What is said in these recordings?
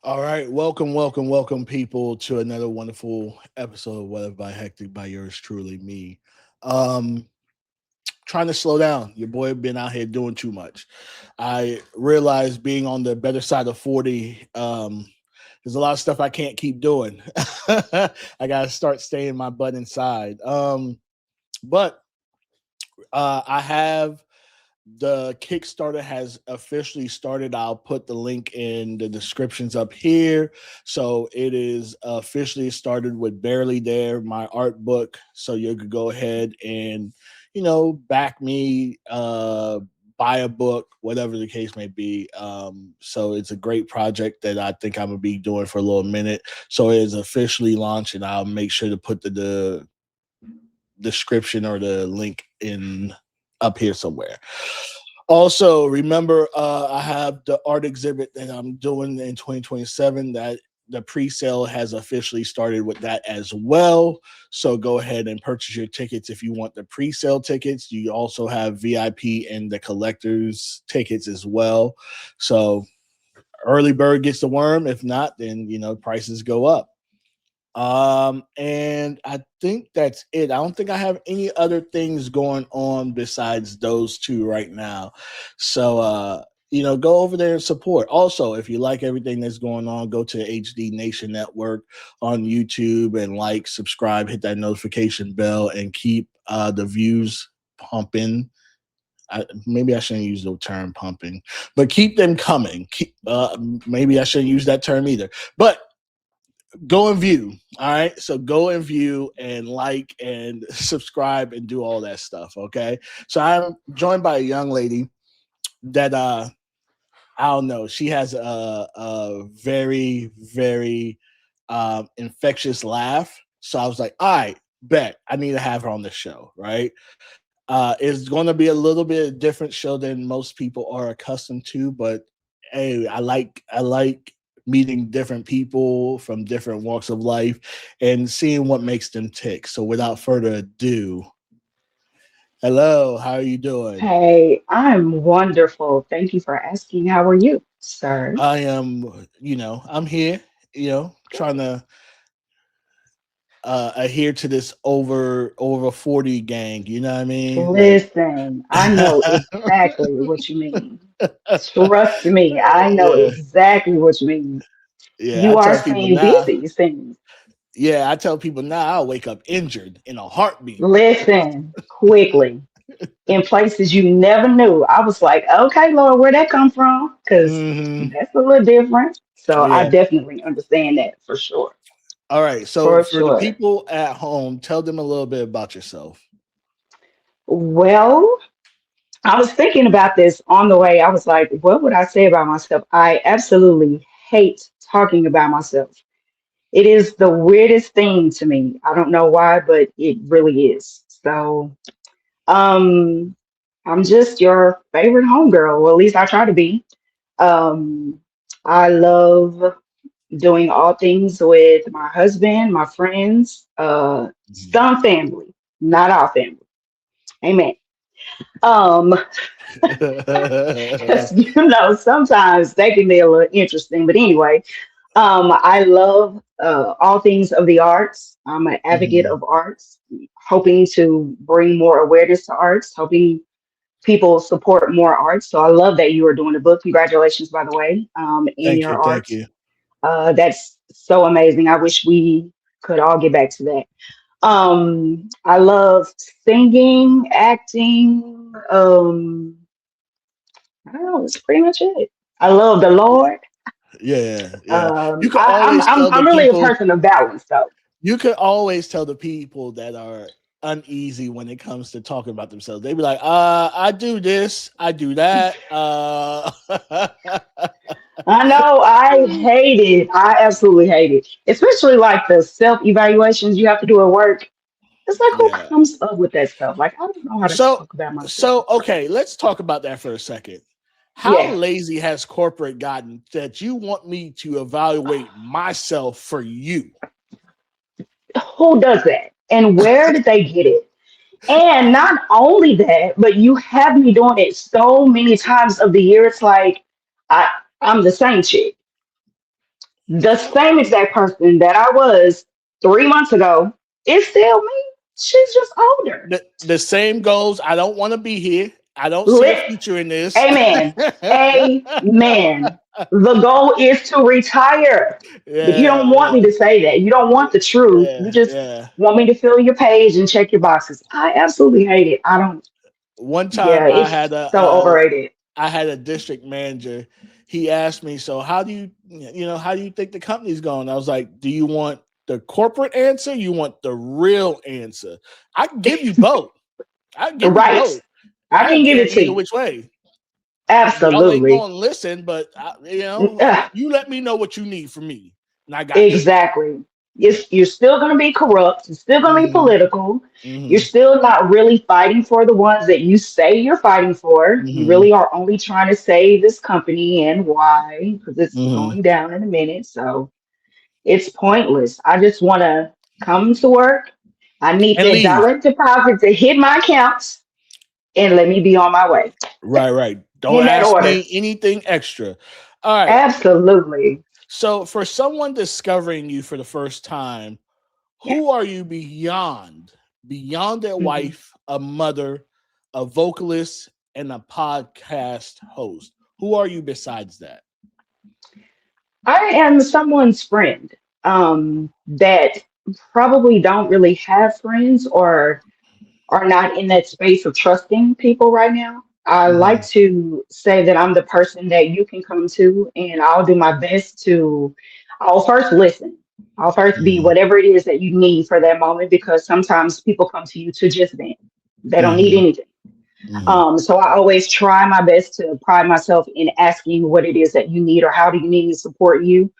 All right, welcome, people, to another wonderful episode of Weather by Hectic by yours truly, me. Um, Trying to slow down. Your boy been out here doing too much. I realized being on the better side of 40, there's a lot of stuff I can't keep doing. I gotta start staying my butt inside. But I have the Kickstarter has officially started. I'll put the link in the descriptions up here. So it is officially started with Barely There, my art book. So you could go ahead and, back me, buy a book, whatever the case may be. So it's a great project that I think I'm gonna be doing for a little minute. So it is officially launched, and I'll make sure to put the description or the link in up here somewhere. Also, remember, I have the art exhibit that I'm doing in 2027 that the pre-sale has officially started with that as well. So go ahead and purchase your tickets if you want the pre-sale tickets. You also have VIP and the collector's tickets as well. So early bird gets the worm. If not, then prices go up. And I think that's it. I don't think I have any other things going on besides those two right now. So, go over there and support. Also, if you like everything that's going on, go to HD Nation Network on YouTube and subscribe, hit that notification bell, and keep the views pumping. Maybe I shouldn't use the term pumping, but keep them coming. Maybe I shouldn't use that term either. But go and view. All right. So go and view and and subscribe and do all that stuff. Okay. So I'm joined by a young lady that I don't know. She has a very, very infectious laugh. So I was like, all right, bet I need to have her on the show. Right. It's going to be a little bit different show than most people are accustomed to, but hey, I like meeting different people from different walks of life and seeing what makes them tick. So without further ado, hello, how are you doing? Hey, I'm wonderful. Thank you for asking. How are you, sir? I am, I'm here, trying to adhere to this over 40 gang, you know what I mean? Like Listen, I know exactly what you mean. Trust me, I know yeah, exactly what you mean. yeah, I You are tell people seeing now. these things. Yeah, I tell people now I'll wake up injured in a heartbeat. Listen, quickly, in places you never knew. I was like, okay, Lord, where'd that come from? Because Hmm. that's a little different. So I Yeah. definitely understand that for sure. All right. So For for the sure. people at home, tell them a little bit about yourself. Well, I was thinking about this on the way. I was like, what would I say about myself? I absolutely hate talking about myself. It is the weirdest thing to me. I don't know why, but it really is. So, um, I'm just your favorite homegirl. Well, at least I try to be. Um, I love doing all things with my husband, my friends, Mhm. some family, not all family. Amen. Um, sometimes they can be a little interesting. But anyway, I love all things of the arts. I'm an advocate Mhm. of arts, hoping to bring more awareness to arts, hoping people support more arts. So I love that you are doing the book. Congratulations, by the way, in Thank your you. Thank art. you. That's so amazing. I wish we could all get back to that. I love singing, acting. I don't know. It's pretty much it. I love the Lord. Yeah, yeah. You could I'm always I'm tell the I'm really a people. person of balance, though. You could always tell the people that are uneasy when it comes to talking about themselves. They be like, I do this, I do that. I know I hate it. I absolutely hate it, especially like the self evaluations you have to do at work. It's like who Yeah. comes up with that stuff? Like I don't know how to So, talk about myself. okay, let's talk about that for a second. How Yeah, lazy has corporate gotten that you want me to evaluate myself for you? who does that? And where did they get it? And not only that, but you have me doing it so many times of the year. It's like I I'm the same chick. The same exact person that I was 3 months ago is still me. She's just older. The same goes. I don't want to be here. I don't see a Lit. future in this. Amen. Amen. The goal is to retire. But you Yeah, don't want me yeah, to say that. You don't want the truth. You yeah, just yeah. want me to fill your page and check your boxes. I absolutely hate it. I don't. One Yeah, time it's so overrated. I had a district manager. He asked me, "So how do how do you think the company's going?" I was like, "Do you want the corporate answer? You want the real answer? I can give you both. I can give you Right. both. I I can don't give care it to either you. which way. Y'all ain't Absolutely. going to listen, but Ugh, you let me know what you need from me, and I got you." exactly. You're still going to be corrupt. You're still going to be Hmm. political. You're Hmm. still not really fighting for the ones that you say you're fighting for. You Hmm. really are only trying to save this company and why? Because it's Hmm. going down in a minute. So it's pointless. I just want to come to work. I need And that leave. direct deposit to hit my accounts and let me be on my way Right, right. Don't in that ask order. me anything extra. All right. Absolutely. So, for someone discovering you for the first time, who Yes. are you beyond a Mhm. wife, a mother, a vocalist, and a podcast host? Who are you besides that? I am someone's friend that probably don't really have friends or are not in that space of trusting people right now. I like Hmm. to say that I'm the person that you can come to, and I'll do my best to. I'll first listen. I'll first be Hmm. whatever it is that you need for that moment because sometimes people come to you to just vent. They don't need Hmm. anything. Hmm. So I always try my best to pride myself in asking what it is that you need or how do you need me to support you.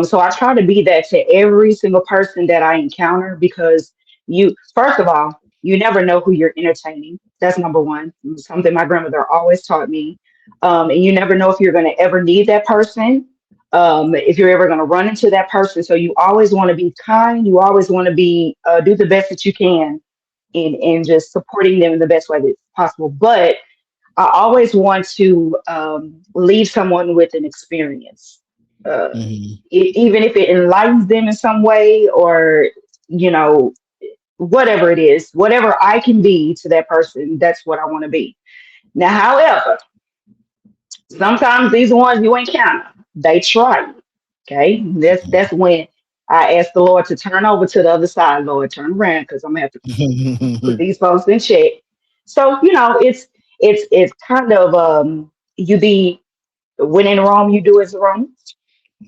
So I try to be that to every single person that I encounter because first of all, you never know who you're entertaining. That's number one. Something my grandmother always taught me. And you never know if you're going to ever need that person, if you're ever going to run into that person. So you always want to be kind. You always want to be do the best that you can in just supporting them in the best way that's possible. But I always want to leave someone with an experience, uh, Hmm. even if it enlightens them in some way or, you know, whatever it is, whatever I can be to that person, that's what I want to be. Now, however, sometimes these ones you encounter, they try you. Okay. That's when I ask the Lord to turn over to the other side, Lord, turn around because I'm gonna have to put these folks in check. So it's kind of you be when in Rome you do as Rome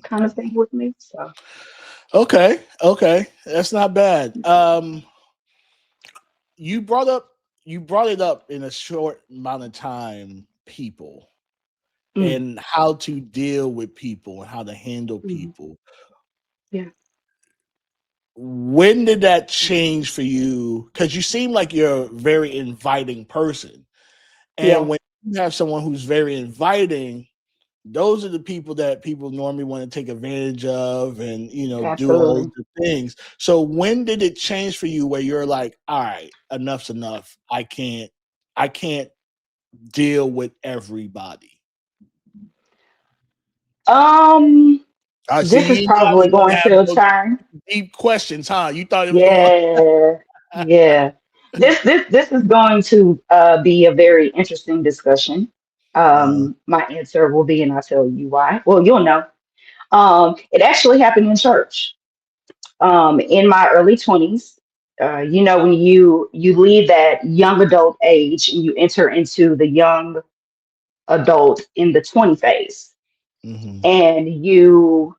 kind of thing with me. So Okay, okay, that's not bad. You brought up you brought it up in a short amount of time. People mm, and how to deal with people and how to handle mhm, people. yeah. When did that change for you? Because you seem like you're a very inviting person. And Yeah, when you have someone who's very inviting, those are the people that people normally want to take advantage of and, do all absolutely. the things. So when did it change for you where you're like, all right, enough's enough. I can't deal with everybody. Um, I see this you is didn't know I was probably going to going have to a those turn. deep questions, huh? You thought it was going. Yeah, yeah. This is going to be a very interesting discussion. Uh, My answer will be, and I'll tell you why. Well, you'll know. It actually happened in church. In my early 20s, when you leave that young adult age and you enter into the young adult in the 20 phase, mhm, and you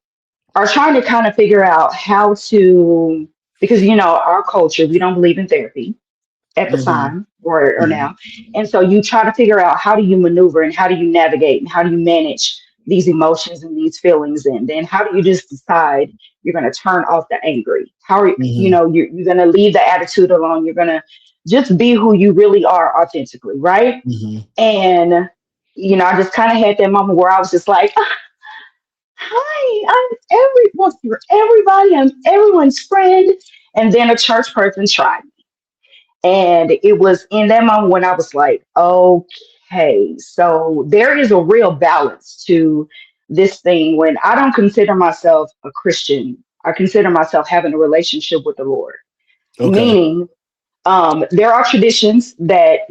are trying to kind of figure out how to, because our culture, we don't believe in therapy at the mhm, time or mhm, now. And so you try to figure out how do you maneuver and how do you navigate and how do you manage these emotions and these feelings, and then how do you just decide you're going to turn off the angry? How are mhm, you're going to leave the attitude alone? You're going to just be who you really are authentically, right? mhm, And I just kind of had that moment where I was just like, hi, you're everybody, I'm everyone's friend. And then a church person tried. And it was in that moment when I was like, okay, so there is a real balance to this thing when I don't consider myself a Christian. I consider myself having a relationship with the Lord, Okay. meaning there are traditions that,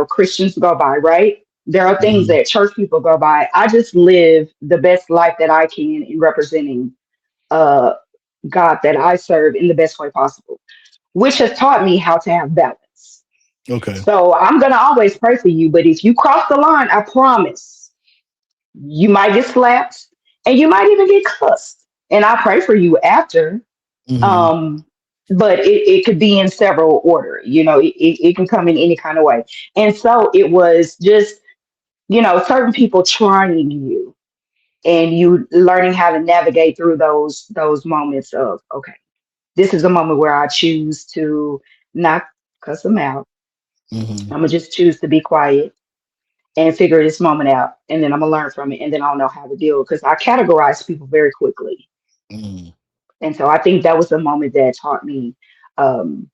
Christians go by, right? There are things Hmm. that church people go by. I just live the best life that I can in representing uh, God that I serve in the best way possible, which has taught me how to have balance. Okay. So I'm going to always pray for you, but if you cross the line, I promise you might get slapped and you might even get cussed. And I pray for you after. Hmm. Um, but it could be in several order, it can come in any kind of way. And so it was just, certain people trying you and you learning how to navigate through those moments of, okay, this is a moment where I choose to not cuss them out. Hmm. I'm gonna just choose to be quiet and figure this moment out, and then I'm gonna learn from it, and then I'll know how to deal because I categorize people very quickly. Hmm. And so I think that was the moment that taught me, um,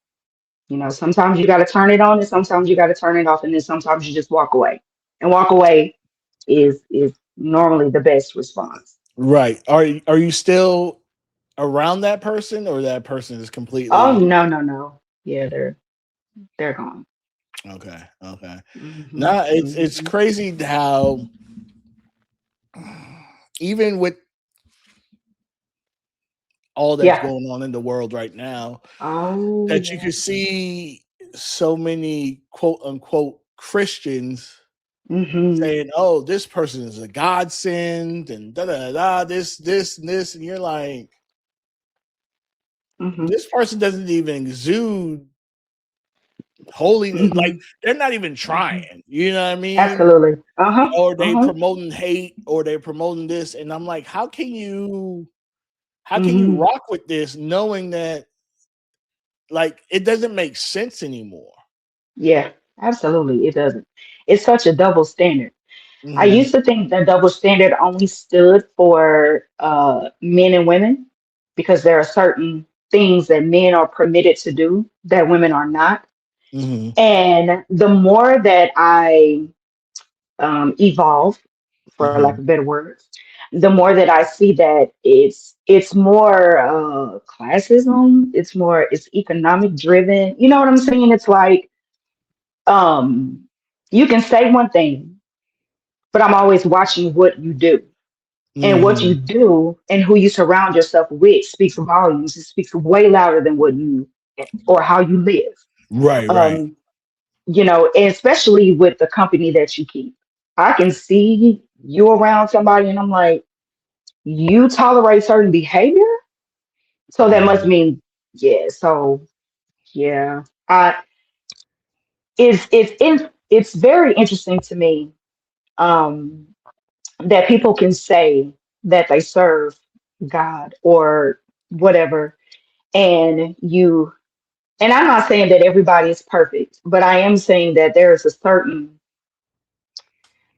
sometimes you got to turn it on, and sometimes you got to turn it off, and then sometimes you just walk away. And walk away is normally the best response. Right. Are you still around that person, or that person is Oh completely no, no, no. Yeah, they're gone. okay? Okay. Hmm. Nah, it's Hmm. crazy how even with all that's Yeah. going on in the world right now, Oh that you yeah. could see so many quote unquote Christians Hmm. saying, "Oh, this person is a godsend," and da da da, this, and this, and you're like, Hmm. this person doesn't even exude holiness. Like Hmm. they're not even Hmm. trying. You know what I mean? Absolutely. Uh-huh. Or they Uh-huh. promoting hate, or they promoting this, and I'm like, how can you Hmm. rock with this knowing that like it doesn't make sense anymore? Yeah, absolutely. It doesn't. It's such a double standard. I Hmm. used to think the double standard only stood for men and women because there are certain things that men are permitted to do that women are not. Hmm. And the more that I evolve, for lack of Hmm. better words, the more that I see that it's more classism, it's economic driven. You know what I'm saying? It's like um, you can say one thing, but I'm always watching what you do. And what you Hmm. do and who you surround yourself with speaks volumes. It speaks way louder than what you or how you live. Right, right. Um, and especially with the company that you keep. I can see you around somebody and I'm like, you tolerate certain behavior? So that must Mhm. mean, yeah. So yeah. It's very interesting to me um that people can say that they serve God or whatever, and I'm not saying that everybody is perfect, but I am saying that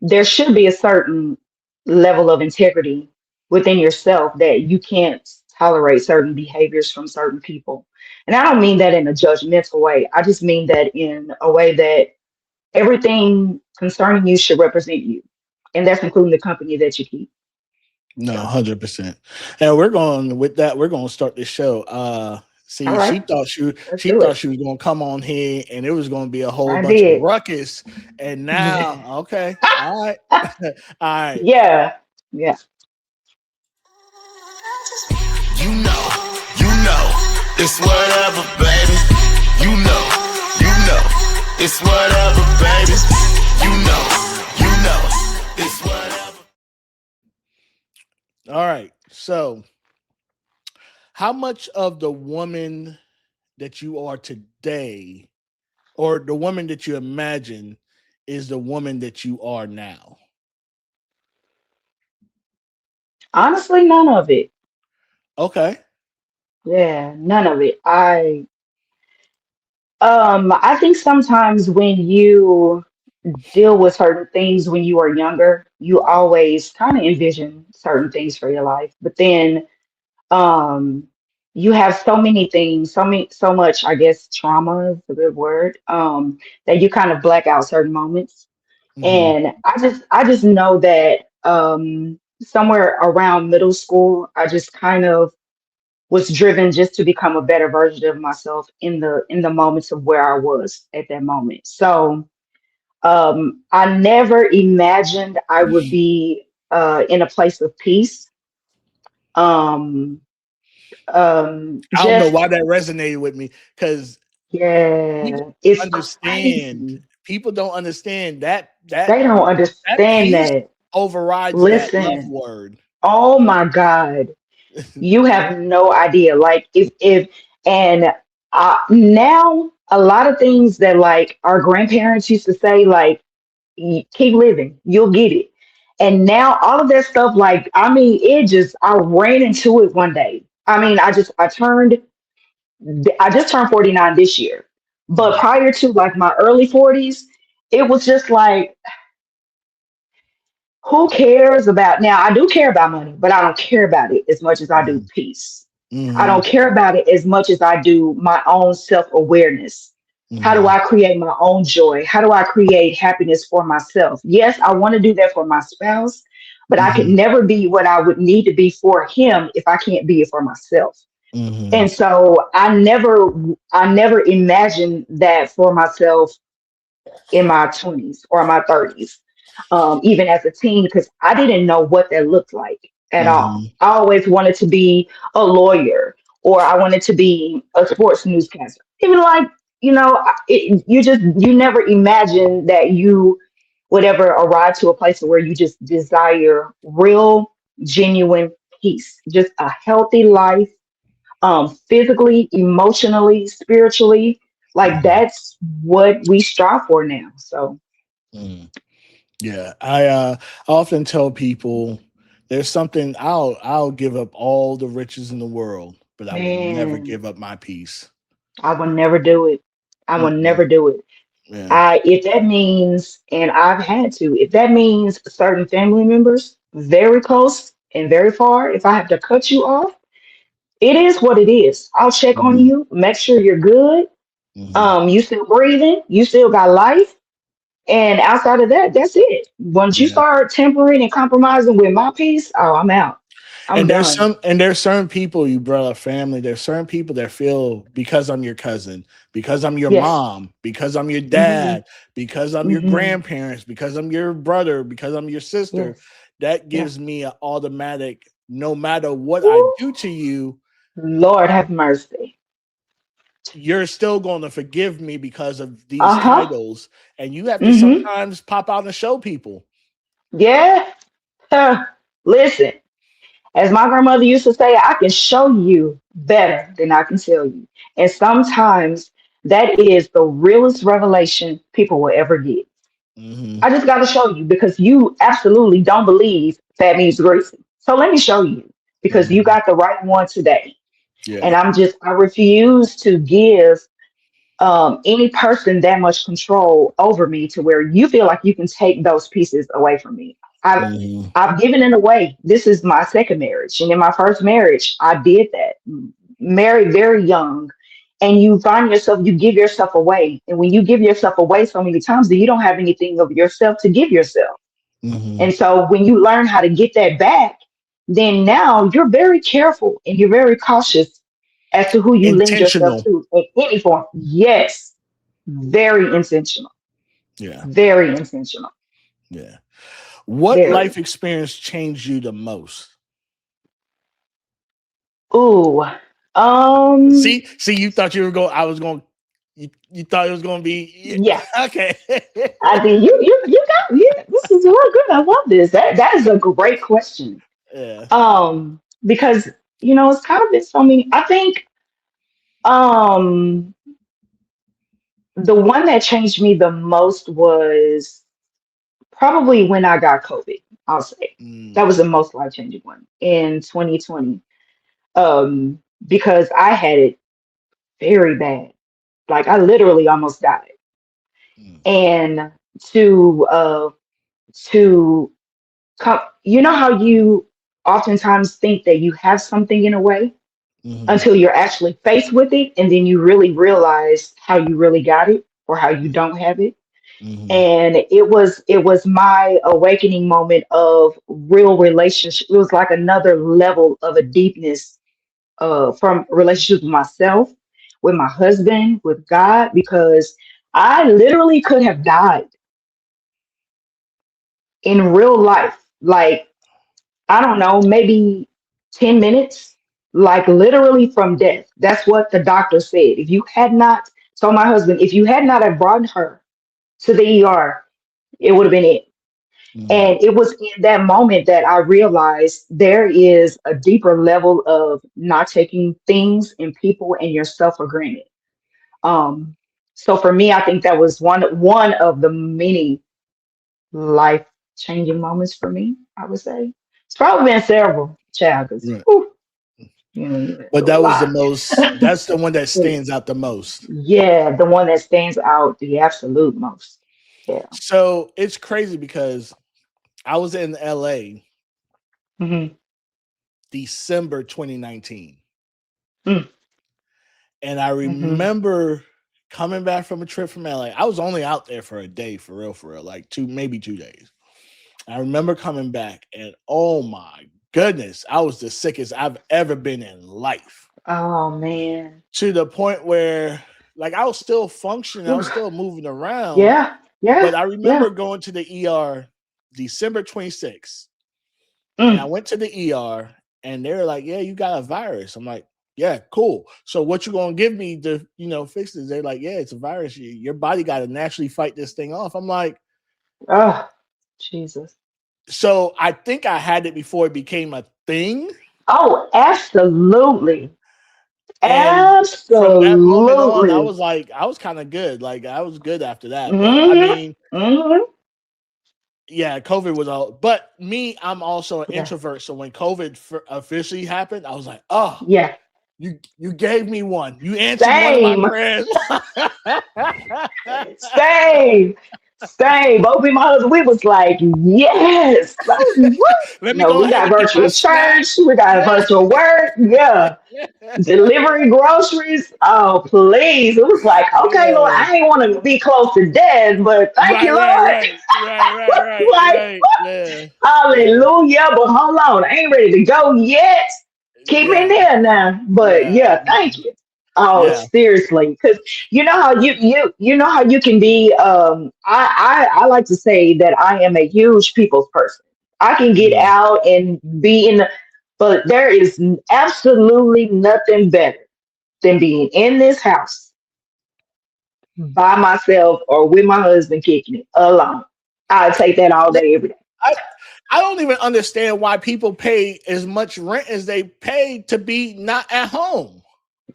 there should be a certain level of integrity within yourself that you can't tolerate certain behaviors from certain people. And I don't mean that in a judgmental way. I just mean that in a way that everything concerning you should represent you. And that's including the company that you keep. No, So, 100%. And we're going with that. We're going to start this show. all See, she right, thought she let's she do thought it. she was going to come on here, and it was going to be a whole I bunch of did. ruckus. And now, okay, all right, all right. Yeah. Yeah. You know, it's whatever, baby. You know, it's whatever, baby. You know, it's whatever. All right. So, how much of the woman that you are today, or the woman that you imagine, is the woman that you are now? Honestly, none of it. Okay. Yeah, none of it. I think sometimes when you deal with certain things when you are younger, you always kind of envision certain things for your life. But then um you have so many things, so much, I guess trauma is a good word, that you kind of black out certain moments. Hmm. And I just know that. somewhere around middle school, I just kind of was driven just to become a better version of myself in the moments of where I was at that moment. So I never imagined I would be in a place of peace. Um, I don't know just why that resonated with me because people yeah, it's understand. crazy. People don't understand that that They don't that understand peace that. overrides that love Listen, word. oh my God, you have no idea. Like if and now a lot of things that like our grandparents used to say, like keep living, you'll get it. And now all of that stuff, like I mean, it just I ran into it one day. I mean, I just turned 49 this year. But Mhm, prior to like my early 40s, it was just like, who cares about now? I do care about money, but I don't care about it as much as I do mhm, peace. I mhm, don't care about it as much as I do my own self awareness. How do mhm, I create my own joy? How do I create happiness for myself? Yes, I want to do that for my spouse, but I could mhm, never be what I would need to be for him if I can't be it for myself. mhm, And so I never imagined that for myself in my 20s or my 30s, even as a teen, because I didn't know what that looked like at all. mhm, I always wanted to be a lawyer or I wanted to be a sports newscaster. Even like, you never imagine that you would ever arrive to a place where you just desire real, genuine peace, just a healthy life, physically, emotionally, spiritually. Like mhm, that's what we strive for now. So, mhm. Yeah, I often tell people there's something I'll give up all the riches in the world, but I will never man, give up my peace. I will never do it. I will Mm-mm. never do it. Yeah. If that means, and I've had to, if that means certain family members very close and very far, if I have to cut you off, it is what it is. I'll check on Mhm, you, make sure you're good. mhm. You still breathing, you still got life. And outside of that, that's it. Once you Yeah. start tempering and compromising with my peace, oh, I'm out. I'm done. And there's certain people you brought up family. There's certain people that feel because I'm your cousin, because I'm your Yes. mom, because I'm your Hmm. dad, because I'm your Hmm. grandparents, because I'm your brother, because I'm your sister. Yes. That Yeah. gives me an automatic, no matter what I Woo. do to you, Lord have mercy. you're still going to forgive me because of these Uh-huh. titles. And you have to Hmm. sometimes pop out and show people. Yeah. Huh. Listen, as my grandmother used to say, I can show you better than I can tell you. And sometimes that is the realest revelation people will ever get. Hmm. I just got to show you because you absolutely don't believe fat means greasy. So let me show you because you Hmm. got the right one today. And Yeah. I refuse to give any person that much control over me to where you feel like you can take those pieces away from me. I've Hmm. I've given it away. This is my second marriage, and in my first marriage, I did that. Married very young, and you find yourself, you give yourself away, and when you give yourself away so many times, then you don't have anything of yourself to give yourself. Hmm. And so when you learn how to get that back, then now you're very careful and you're very cautious as to who you lend yourself Intentional. to in any form. Yes, very intentional. Yeah. Very intentional. Yeah. What life Very. experience changed you the most? Ooh. Um, See, you thought you were going. I was going. You thought it was going to be yeah. okay. I think you got yeah, this is real good. I love this. That is a great question. Yeah. Because it's kind of been so many. I think um the one that changed me the most was probably when I got COVID. I'll say that Mm, was the most life changing one in 2020. Um, because I had it very bad. Like I literally almost died. mm, And to come, you know how you oftentimes think that you have something in a way mhm, until you're actually faced with it, and then you really realize how you really got it or how you don't have it. Hmm. And it was my awakening moment of real relationship. It was like another level of a deepness from relationships with myself, with my husband, with God, because I literally could have died in real life. Like, I don't know, maybe 10 minutes, like literally from death. That's what the doctor said. If you had not told my husband, if you had not have brought her to the ER, it would have been it. Hmm. And it was in that moment that I realized there is a deeper level of not taking things and people and yourself for granted. Um, so for me, I think that was one of the many life changing moments for me. I would say it's probably been several, child, because Right. it's But a that was the lot. most. That's the one that stands out the most. Yeah, the one that stands out the absolute most. Yeah. So it's crazy because I was in LA Hmm. December 2019. Mm. And I Hmm. remember coming back from a trip from LA. I was only out there for a day, for real, like maybe 2 days. I remember coming back and oh my goodness, I was the sickest I've ever been in life. Oh man. To the point where like I was still functioning, I was Oof. still moving around. Yeah. But Yeah. I Yeah. remember going to the ER December 26th. And I Mm. went to the ER and they were like, yeah, you got a virus. I'm like, yeah, cool. So what you gonna give me to, fix this? They're like, yeah, it's a virus. Your body got to naturally fight this thing off. I'm like, Oh, Jesus. so I think I had it before it became a thing. Oh, absolutely. And from that moment on, Absolutely. I was kind of good. Like I was good after that. But I Hmm. mean, Hmm. yeah, COVID was all. But me, I'm also an Yeah. introvert. So when COVID officially happened, I was like, oh, Yeah. you gave me one. You answered one of my Same. prayers. Same. Same. Both me and my husband, we was like, yes. Like, what? Let me No, go we ahead got and get my virtual snack. church. We got Yeah. virtual work. Yeah. Delivering groceries. Oh, please. It was like, okay, Lord, Yeah. I ain't want to be close to death, but thank Right, you, right, Lord. right, right, right, right, Like, right. Yeah, yeah, hallelujah. But hold on, I ain't ready to go yet. Keep me yeah, there now. But yeah, yeah, thank you. Oh, yeah. seriously. Because you know how you know how you can be I like to say that I am a huge people's person. I can get Mm, out and be in the, but there is absolutely nothing better than being in this house by myself or with my husband kicking it alone. I take that all yeah. day, every day. I, I don't even understand why people pay as much rent as they pay to be not at home.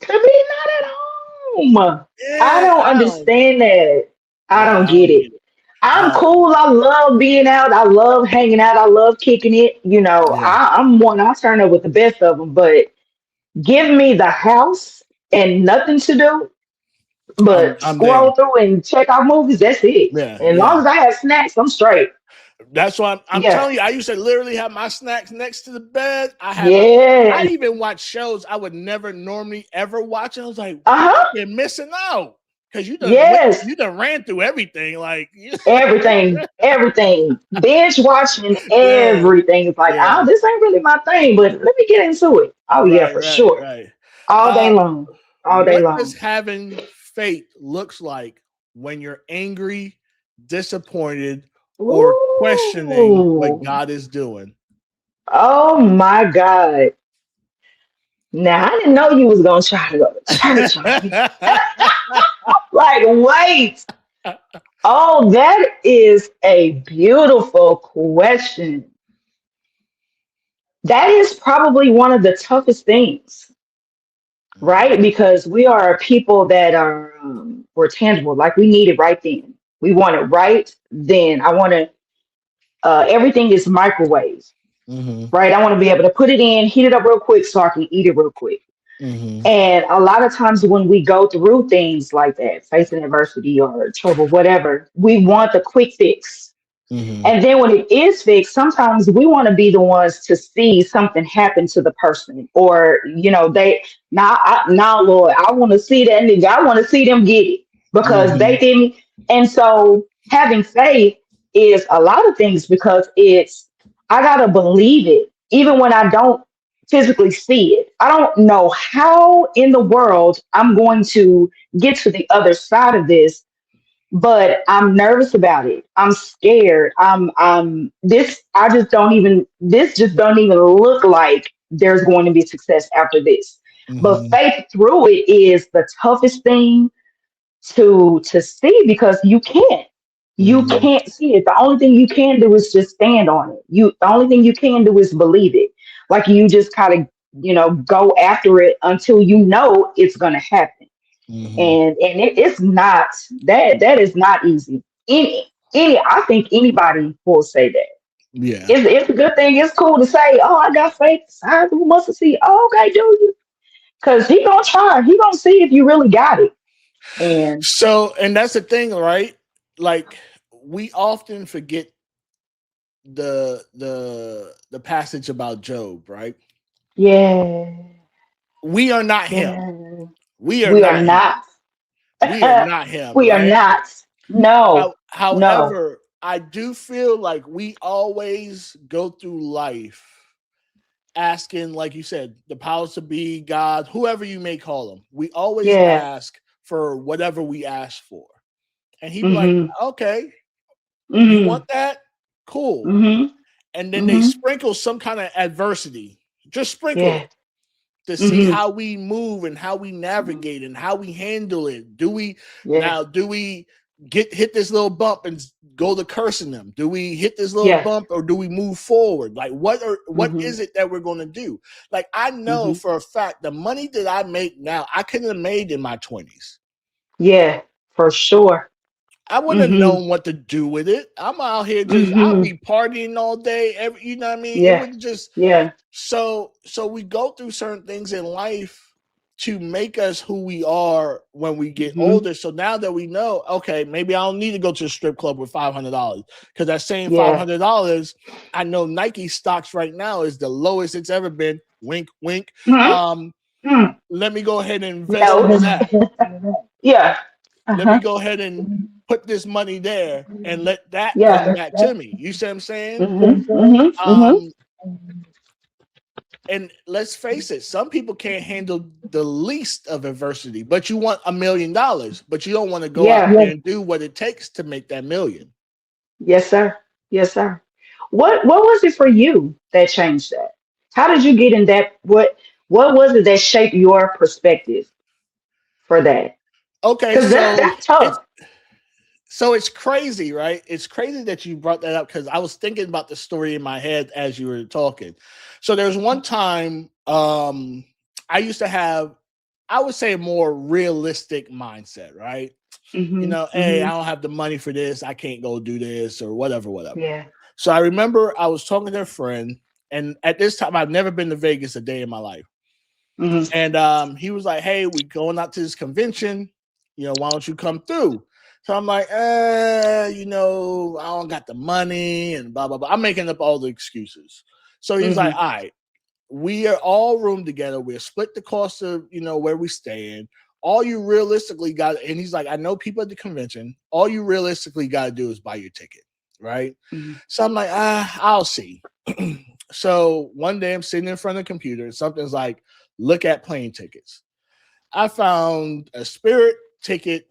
To be not at home. I Yeah, don't I don't. understand that. I Yeah, don't I get don't it. get it. I I'm don't. cool. I love being out. I love hanging out. I love kicking it. Yeah, I'm one. I turn up with the best of them. But give me the house and nothing to do but I'm there. scroll through and check out movies. That's it. Yeah, And as long yeah. as I have snacks, I'm straight. That's why I'm Yeah. telling you. I used to literally have my snacks next to the bed. I Yeah. even watch shows I would never normally ever watch. And I was like, Uh I've huh. been missing out because Yes. you done ran through everything. Like, Everything, everything, binge watching yeah, everything. It's like, yeah, oh, this ain't really my thing, but let me get into it. Oh yeah, right, for right, sure. right. All day Uh, long, all day what does long. having faith looks like when you're angry, disappointed, or questioning what Ooh, God is doing? oh my God. Now I didn't know you was gonna try to go to church on me. Like, wait. Oh, that is a beautiful question. That is probably one of the toughest things, right? Because we are people that are we're tangible. Like we need it right then. We want it right then. I want to. Everything is microwave, Hmm. right? I want to be able to put it in, heat it up real quick, so I can eat it real quick. Hmm. And a lot of times when we go through things like that, facing adversity or trouble, whatever, we want the quick fix. Hmm. And then when it is fixed, sometimes we want to be the ones to see something happen to the person, or they now, Lord, I want to see that nigga. I want to see them get it because Hmm. they didn't. And so, having faith is a lot of things because I gotta believe it, even when I don't physically see it. I don't know how in the world I'm going to get to the other side of this, but I'm nervous about it. I'm scared. I just don't even, this just don't even look like there's going to be success after this. But Mm-hmm. faith through it is the toughest thing to see because you Mm-hmm. can't see it. The only thing you can do is just stand on it. The only thing you can do is believe it. Like you just kind of, go after it until you know it's gonna happen. Mm-hmm. And it's not that is not easy. Any I think anybody will say that. Yeah. It's a good thing. It's cool to say, "Oh, I got faith. I must see." Oh, okay, do you? Because he gonna try. He gonna see if you really got it. And So, and that's the thing, right? Like we often forget the passage about Job, right? yeah, We are not him. yeah, We are we are not him. not. We are not him, We are right? not. No, no. However, I do feel like we always go through life asking, like you said, the powers to be, God, whoever you may call them. We always Yeah. ask for whatever we ask for. And he'd be like, Mm-hmm. okay, you Mm-hmm. want that? Cool. Mm-hmm. And then they Mm-hmm. sprinkle some kind of adversity, just sprinkle Yeah. it to see Mm-hmm. how we move and how we navigate and how we handle it. Yeah. Do we hit this little bump and go to cursing them? Do we hit this little Yeah. bump or do we move forward? Like what Mm-hmm. is it that we're going to do? Like I know Mm-hmm. for a fact the money that I make now, I couldn't have made in my 20s. Yeah. For sure. I wouldn't have Mm-hmm. known what to do with it. I'm out here I'll Mm-hmm. be partying all day, you know what I mean? It Yeah. would just Yeah. so we go through certain things in life to make us who we are when we get Mm-hmm. older. So now that we know, okay, maybe I don't need to go to a strip club with $500 because that same Yeah. $500, I know Nike stocks right now is the lowest it's ever been. Wink, wink. Mm-hmm. Um, Mm. Let me go ahead and invest into No. that. Yeah. Let me Uh-huh. go ahead and put this money there and let that come Yeah. back to me. You see what I'm saying? Mm-hmm. Mm-hmm. Mm-hmm. Um, and let's face it, some people can't handle the least of adversity, but you want $1,000,000, but you don't want to go out Yeah. there and do what it takes to make that million. Yes, sir. Yes, sir. What was it for you that changed that? How did you get in that? What was it that shaped your perspective for that? Okay, Because that's it's tough. it's crazy, right? It's crazy that you brought that up because I was thinking about the story in my head as you were talking. So there's one time I used to have, I would say, a more realistic mindset, right? You Mm-hmm. know, hey, Mm-hmm. I don't have the money for this. I can't go do this or whatever, whatever. Yeah. So I remember I was talking to a friend, and at this time, I've never been to Vegas a day in my life. Mm-hmm. And he was like, hey, we going out to this convention. You know, why don't you come through? So I'm like, you know, I don't got the money and blah, blah, blah. I'm making up all the excuses. So he's like, Mm-hmm. all right, we are all room together. We'll split the cost of, you know, where we staying. All you realistically got, and he's like, I know people at the convention. All you realistically got to do is buy your ticket, right? Mm-hmm. So I'm like, I'll see. So one day I'm sitting in front of the computer and something's like, look at plane tickets. I found a Spirit ticket.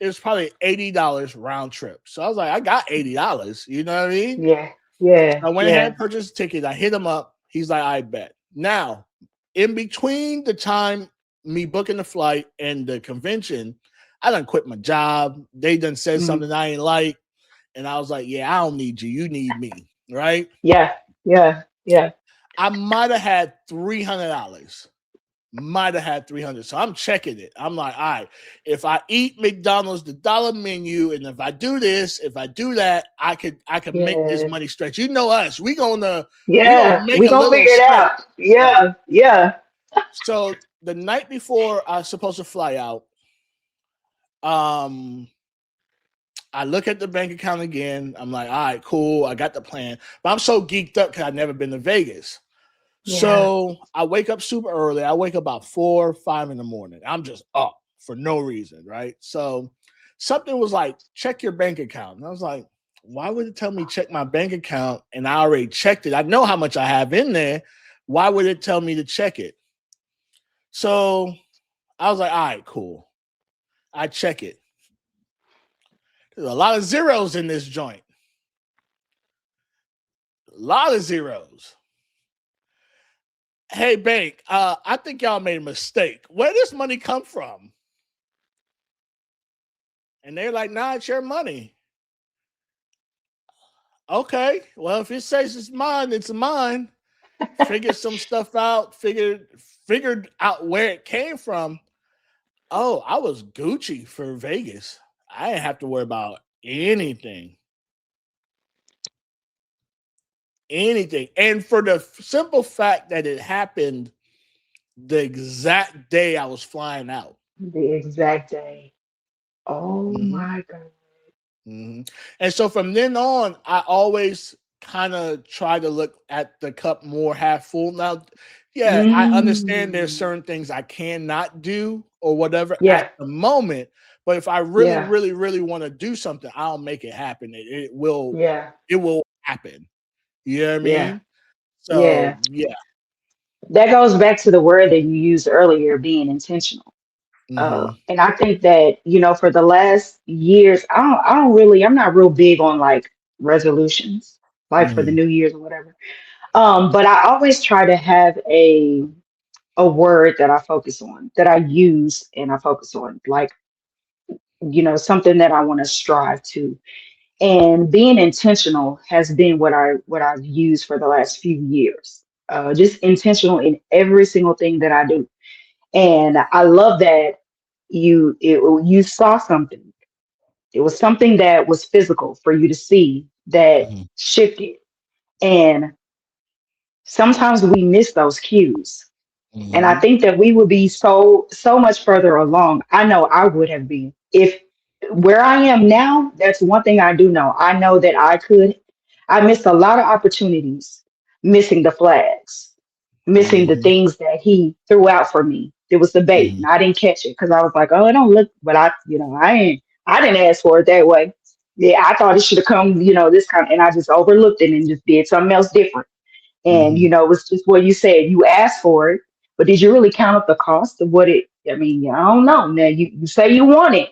It was probably $80 round trip. So I was like, I got $80. You know what I mean? Yeah. Yeah. I went ahead Yeah. and purchased a ticket. I hit him up. He's like, I bet. Now, in between the time me booking the flight and the convention, I done quit my job. They done said Mm-hmm. something I ain't like. And I was like, yeah, I don't need you. You need me. Right. Yeah. Yeah. Yeah. I might have had $300. Might have had 300. So I'm checking it. I'm like, all right, if I eat McDonald's, the dollar menu, and if I do this, if I do that, I could make this Yeah. money stretch. You know us. We gonna Yeah. make We a gonna little figure it stretch. out. Right. Yeah. Yeah. So the night before I was supposed to fly out, I look at the bank account again. I'm like, all right, cool. I got the plan. But I'm so geeked up because I've never been to Vegas. Yeah. So I wake up super early. I wake up about 4 or 5 in the morning. I'm just up for no reason, right? So something was like, check your bank account. And I was like, why would it tell me check my bank account? And I already checked it. I know how much I have in there. Why would it tell me to check it? So I was like, all right, cool. I check it. There's a lot of zeros in this joint. A lot of zeros. Hey, bank, I think y'all made a mistake. Where does money come from? And they're like, nah, it's your money. Okay, well, if it says it's mine, it's mine. Figured some stuff out, figured out where it came from. Oh, I was Gucci for Vegas. I didn't have to worry about anything. Anything. And for the simple fact that it happened the exact day I was flying out. The exact day. Oh Mm-hmm. my God. Mm-hmm. And so from then on, I always kind of try to look at the cup more half full. Now, yeah, I understand there's Mm. certain things I cannot do or whatever Yeah, at the moment, but if I really, yeah, really, really want to do something, I'll make it happen. yeah, It will happen. You know what I yeah, mean? So yeah. yeah. That goes back to the word that you used earlier, being intentional. Mm-hmm. And I think that, for the last years, I'm not real big on like resolutions, like for the Mm-hmm. New Year's or whatever. But I always try to have a word that I focus on, that I use and I focus on, like, something that I want to strive to. And being intentional has been what I've used for the last few years. Just intentional in every single thing that I do. And I love that you saw something. It was something that was physical for you to see that Mm-hmm. shifted. And sometimes we miss those cues. And I Mm-hmm. think that we would be so much further along. I know I would have been. If where I am now, that's one thing I do know. I know that I missed a lot of opportunities, missing the flags, missing the Mm-hmm. things that he threw out for me. It was the bait, Mm-hmm. and I didn't catch it because I was like, "Oh, it don't look." But I didn't ask for it that way. Yeah, I thought it should have come, this kind, and I just overlooked it and just did something else different. And Mm-hmm. it was just what you said. You asked for it, but did you really count up the cost of what it? I mean, I don't know. Now you say you want it,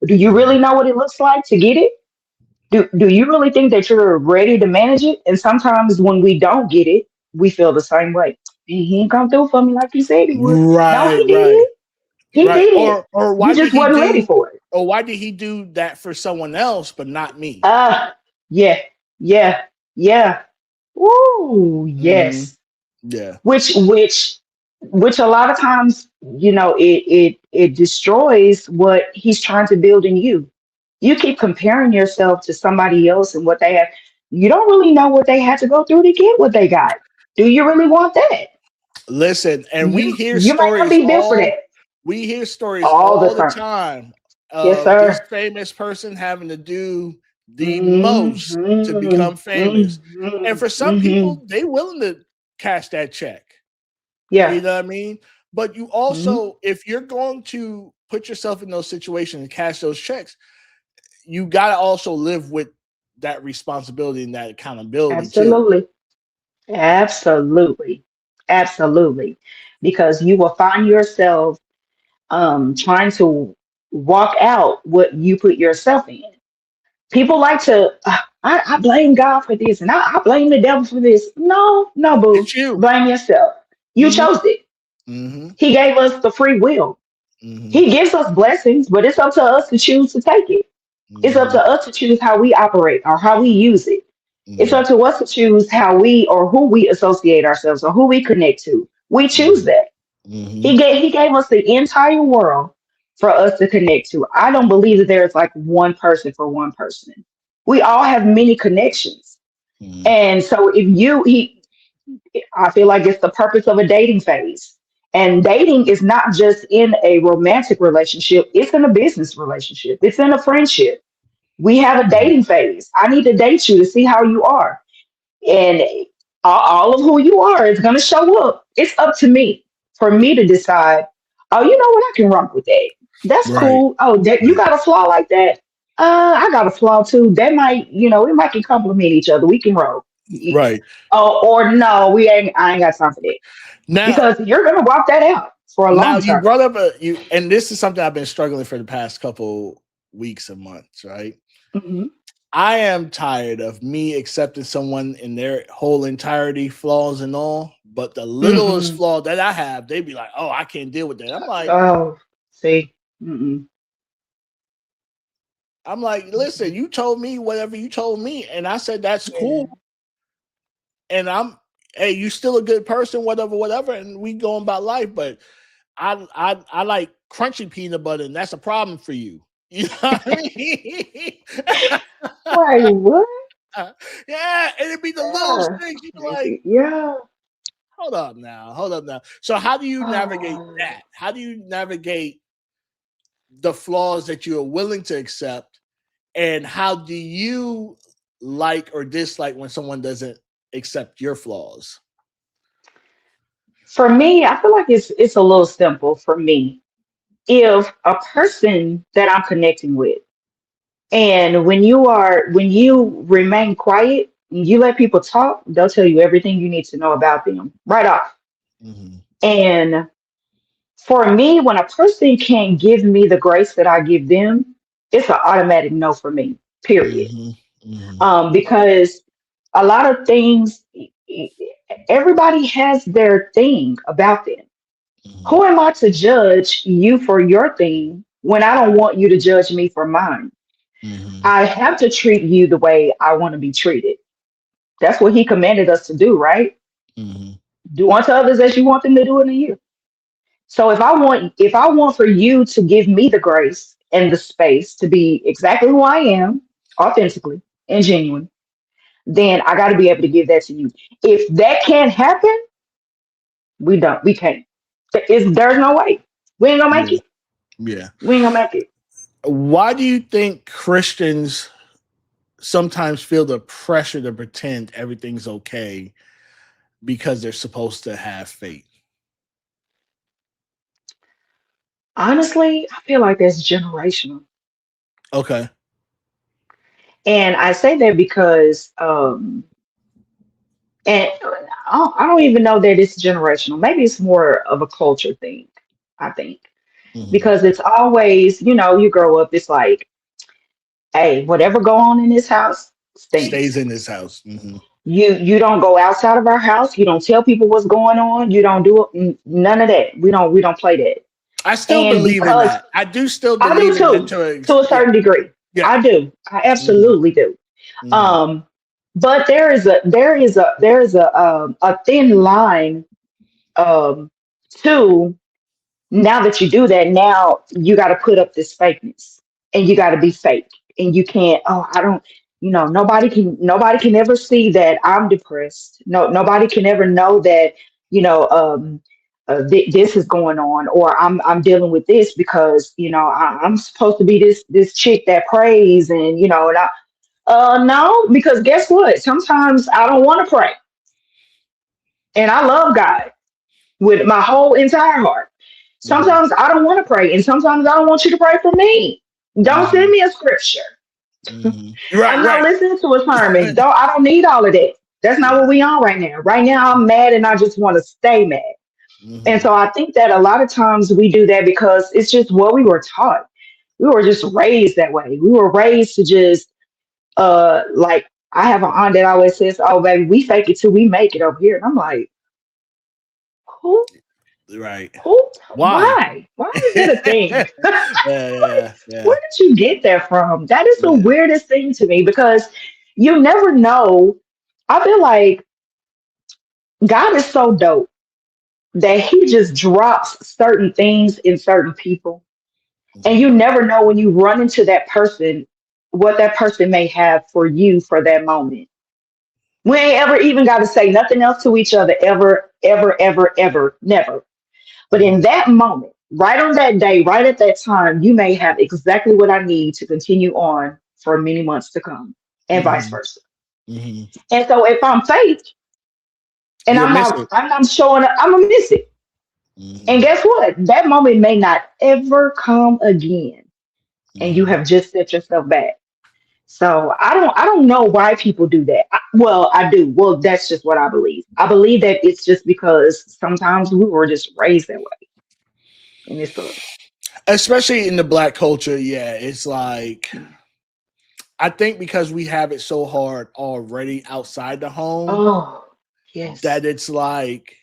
but do you really know what it looks like to get it? Do you really think that you're ready to manage it? And sometimes when we don't get it, we feel the same way. He ain't come through for me like he said he would. No, Right, he right. did. He Right. did. You just wasn't ready for it. Why did he do that for someone else but not me? Yeah, yeah, yeah. Ooh, Mm-hmm. yes. Yeah. Which a lot of times, it destroys what he's trying to build in you. You keep comparing yourself to somebody else and what they have. You don't really know what they had to go through to get what they got. Do you really want that? Listen, and You might not be built for that we hear stories all the all the time. time Yes, of this sir. famous person having to do the most to Mm-hmm, become famous. And mm-hmm, for some mm-hmm. people, they willing to cash that check. Yeah. You know what I mean? But you Mhm. also, if you're going to put yourself in those situations and cash those checks, you got to also live with that responsibility and that accountability too. Absolutely. Absolutely. Absolutely. Because you will find yourself trying to walk out what you put yourself in. People like to, I blame God for this and I blame the devil for this. No, no, boo. It's you. Blame yourself. You Mm-hmm. chose it. Mm-hmm. He gave us the free will. Mm-hmm. He gives us blessings, but it's up to us to choose to take it. It's up Mm-hmm. to us to choose how we operate or how we use it. It's Mm-hmm. up to us to choose how we or who we associate ourselves or who we connect to. We choose Mm-hmm. that. Mm-hmm. He gave us the entire world for us to connect to. I don't believe that there's like one person for one person. We all have many connections. Mm-hmm. And so if you he I feel like it's the purpose of a dating phase. And dating is not just in a romantic relationship, it's in a business relationship. It's in a friendship. We have a dating phase. I need to date you to see how you are. And all of who you are is going to show up. It's up to me for me to decide, oh, you know what? I can rock with that. That's Right. cool. Oh, that you Right. got a flaw like that? I got a flaw too. That might, we might can compliment each other. We can roll. Right. Oh, or no, we ain't. I ain't got time for that Now, because you're gonna walk that out for a now long you term. brought up and this is something I've been struggling for the past couple weeks and months, right? Hmm. I am tired of me accepting someone in their whole entirety, flaws and all, but the littlest Hmm. flaw that I have, they be like, "Oh, I can't deal with that." Oh, see. Mm-mm. I'm like, listen, Mm-mm. you told me whatever you told me, and I said that's Yeah. cool, and hey, you still a good person, whatever, whatever, and we going about life, but I like crunchy peanut butter, and that's a problem for you. You know what I mean? Wait, what? Yeah, and it'd be the littlest Yeah. things. You'd be like, Crazy. Yeah. hold up now, hold up now. So how do you navigate Oh. that? How do you navigate the flaws that you are willing to accept? And how do you like or dislike when someone doesn't accept your flaws? For me, I feel like it's a little simple for me. If a person that I'm connecting with, and when you remain quiet, and you let people talk, they'll tell you everything you need to know about them right off. Mm-hmm. And for me, when a person can't give me the grace that I give them, it's an automatic no for me. Period. Mm-hmm. Mm-hmm. Because a lot of things, everybody has their thing about them. Mm-hmm. Who am I to judge you for your thing when I don't want you to judge me for mine? Mm-hmm. I have to treat you the way I want to be treated. That's what he commanded us to do, right? Mm-hmm. Do unto others as you want them to do unto you. So if I want for you to give me the grace and the space to be exactly who I am, authentically and genuine, then I got to be able to give that to you. If that can't happen, we can't. There's no way. We ain't gonna make Yeah. it. Yeah. We ain't gonna make it. Why do you think Christians sometimes feel the pressure to pretend everything's okay because they're supposed to have faith? Honestly, I feel like that's generational. Okay. And I say that because and I don't even know that it's generational. Maybe it's more of a culture thing, I think. Mm-hmm. Because it's always, you grow up, it's like, hey, whatever go on in this house Stays stays. in this house. Mm-hmm. You don't go outside of our house. You don't tell people what's going on. You don't do none of that. We don't play that. I still And believe in because that. I do still I do believe in it too, to a yeah. certain degree. Yeah. I do. I Mm-hmm. absolutely do. Mm-hmm. Um, but there is a thin line um to now that you do that, now you got to put up this fakeness and you got to be fake and you can't, oh, I don't, nobody can ever see that I'm depressed. No, nobody can ever know that, you know, this is going on, or I'm dealing with this because, I'm supposed to be this chick that prays and, and no, because guess what? Sometimes I don't want to pray and I love God with my whole entire heart. Mm-hmm. Sometimes I don't want to pray, and sometimes I don't want you to pray for me. Don't Mm-hmm. send me a scripture. Mm-hmm. Right, I'm not right. listening to a sermon. I don't need all of that. That's not Yeah. what we on right now. Right now I'm mad and I just want to stay mad. And Mm-hmm. so I think that a lot of times we do that because it's just what we were taught. We were just raised that way. We were raised to just like I have an aunt that always says, "Oh baby, we fake it till we make it over here." And I'm like, who Right. who Why? why is it a thing? Yeah, yeah, yeah, Where did you get that from? That is the yeah. weirdest thing to me because you never know. I feel like God is so dope that he just drops certain things in certain people. And Mhm, you never know when you run into that person, what that person may have for you for that moment. We ain't ever even got to say nothing else to each other ever, ever, ever, ever, never. But in mhm, that moment, right on that day, right at that time, you may have exactly what I need to continue on for many months to come, and vice mhm, versa. mhm. And so if I'm fake and You'll I'm miss not, it. I'm not showing up, I'm gonna miss it. And Mhm. guess what? That moment may not ever come again. And you Mhm. have just set yourself back. So I don't know why people do that. Well, I do. Well, that's just what I believe. I believe that it's just because sometimes we were just raised that way, and it sucks. Especially in the black culture, yeah, it's like I think because we have it so hard already outside the home Oh, yes, that it's like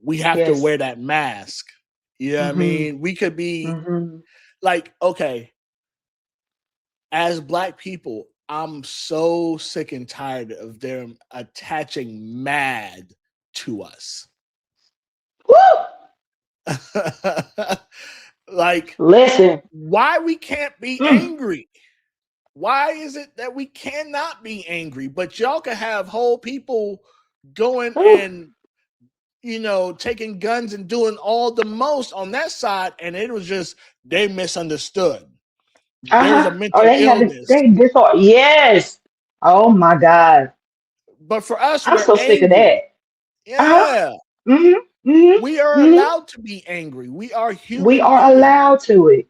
we have to yes. wear that mask. You know what I Mm-hmm. mean? We could be Mm-hmm. like, okay, as black people, I'm so sick and tired of them attaching mad to us. Woo! Like, Listen. why we can't be Mm. angry? Why is it that we cannot be angry, but y'all can have whole people going Woo. and taking guns and doing all the most on that side, and it was just they misunderstood. There's a Uh-huh. Oh, mental they haven't. illness, They disorder. Yes. Oh my God. but for us, I'm we're so sick of that. angry. Uh-huh. Yeah, Mm-hmm. we Mm-hmm. are Mm-hmm. allowed to be angry. We are We human are beings. allowed to it.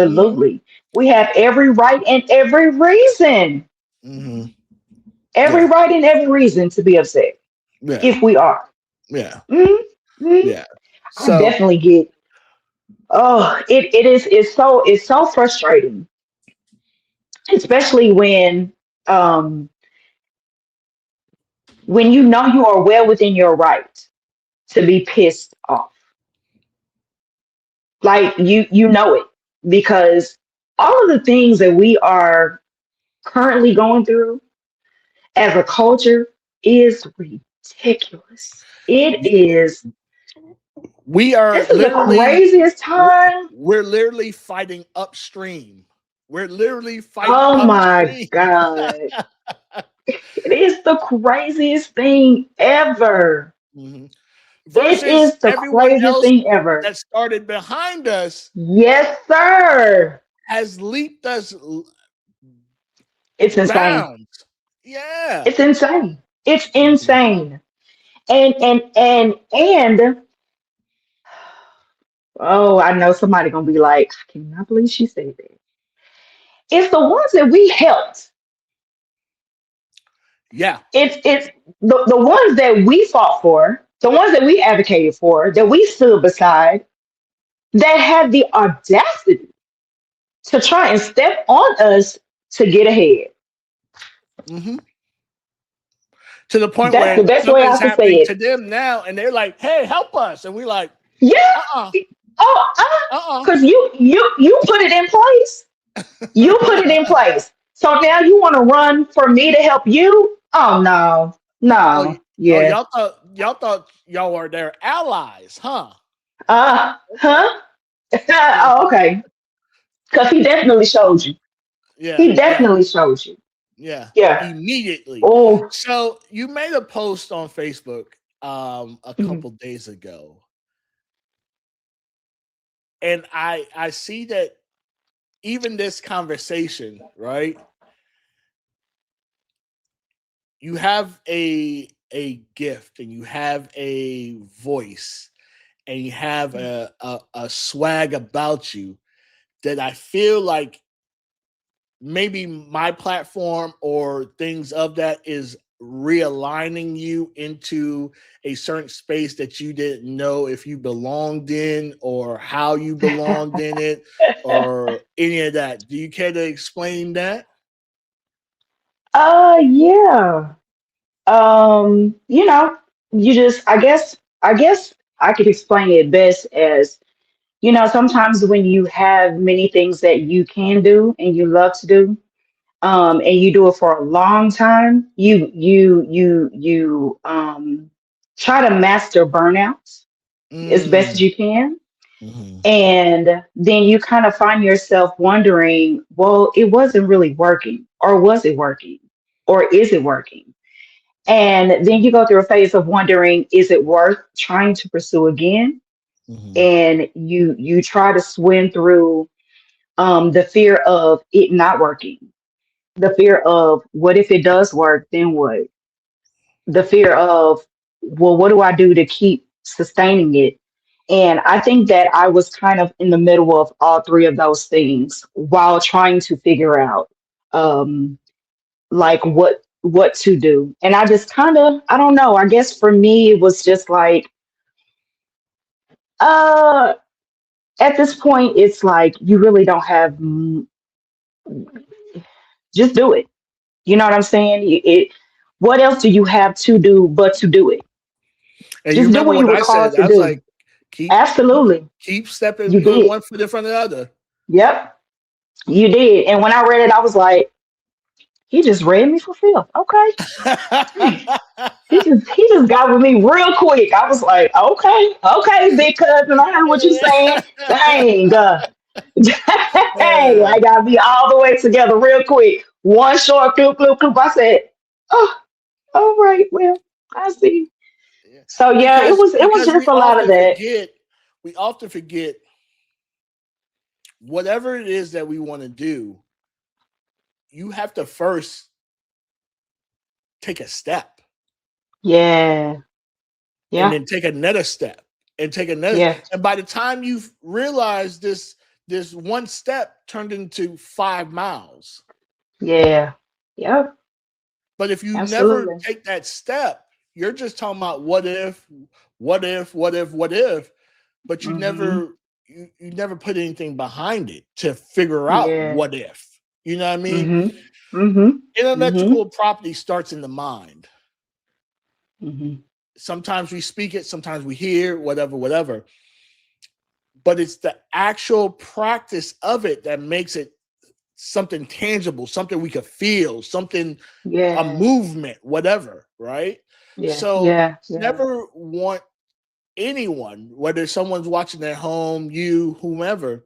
Hmm. Absolutely. We have every right and every reason. Hmm. Every Yeah, right and every reason to be upset yeah, if we are. yeah, Mm-hmm. yeah. I So definitely get. Oh, it's so frustrating, especially um when you know you are well within your right to be pissed off. Like you know it because all of the things that we are currently going through as a culture is ridiculous. It is. we are This is the literally craziest time. we're literally fighting upstream. We're literally fighting Oh my upstream. God. It is the craziest thing ever. Mhm. It Versus is the everyone craziest else thing ever. that started behind us Yes, sir. has leaped us It's insane. bounds. Yeah. It's insane. It's Mhm. insane. And oh, I know somebody gonna be like, I cannot believe she said that. It's the ones that we helped. Yeah. It's the ones that we fought for, the ones that we advocated for, that we stood beside, that had the audacity to try and step on us to get ahead. Hmm. To the point That's the where best way I something's can say happening it. to them now, and they're like, "Hey, help us!" And we're like, Yeah. "Uh, Oh, uh, because you put it in place. You put it in uh." place. So now you want to run for me to help you? Oh no, Oh, no, oh, yeah. y'all thought y'all were their allies, huh? Okay. Huh? Oh, okay. Because he definitely showed you. Yeah, He yeah, definitely showed you. yeah. Yeah. Immediately. Oh. So you made a post on Facebook a Mhm. couple days ago, and I see that even this conversation, right? You have a gift and you have a voice and you have a swag about you that I feel like maybe my platform or things of that is realigning you into a certain space that you didn't know if you belonged in or how you belonged in it or any of that. Do you care to explain that? Yeah. You know, you just I guess I could explain it best as, sometimes when you have many things that you can do and you love to do, and you do it for a long time, you try to master burnout as best as Mm. you can. Mhm. And then you kind of find yourself wondering, well, it wasn't really working, or was it working? Or is it working? And then you go through a phase of wondering, is it worth trying to pursue again? Mhm. And you try to swim through the fear of it not working, the fear of what if it does work, then what? The fear of, well, what do I do to keep sustaining it? And I think that I was kind of in the middle of all three of those things while trying to figure out um like what to do. And I just kind of, I don't know, I guess for me it was just like uh at this point it's like you really don't have just do it. You know what I'm saying? What else do you have to do but to do it? And you Just do remember what you what were I called said? to I was do. like, keep Absolutely. keep stepping You did. one foot in front of the other. Yep, you did. And when I read it, I was like, he just read me for filth. Okay. He just got with me real quick. I was like, okay, okay, big cousin, I heard what you saying. Dang, dang, I got me all the way together real quick. One short bloop, bloop, bloop. I said, oh, all right, well, I see. Yeah. So yeah, it because was it was because just a lot of that. we often forget whatever it is that we want to do. You have to first take a step, Yeah, and yeah, then take another step, and take another. yeah, And by the time you've realized this one step turned into 5 miles. yeah, yep, But if you never absolutely. take that step, you're just talking about what if, what if, what if, what if, but Hmm. you never put anything behind it to figure out Yeah. what if. You know what I mean? Hmm. Hmm. Hmm. Intellectual property starts in the mind. Hmm. Sometimes we speak it, sometimes we hear, whatever, whatever. But it's the actual practice of it that makes it something tangible, something we could feel, something, a Yeah, movement, whatever, right? yeah, So yeah, yeah, never want anyone, whether someone's watching at home, you, whomever,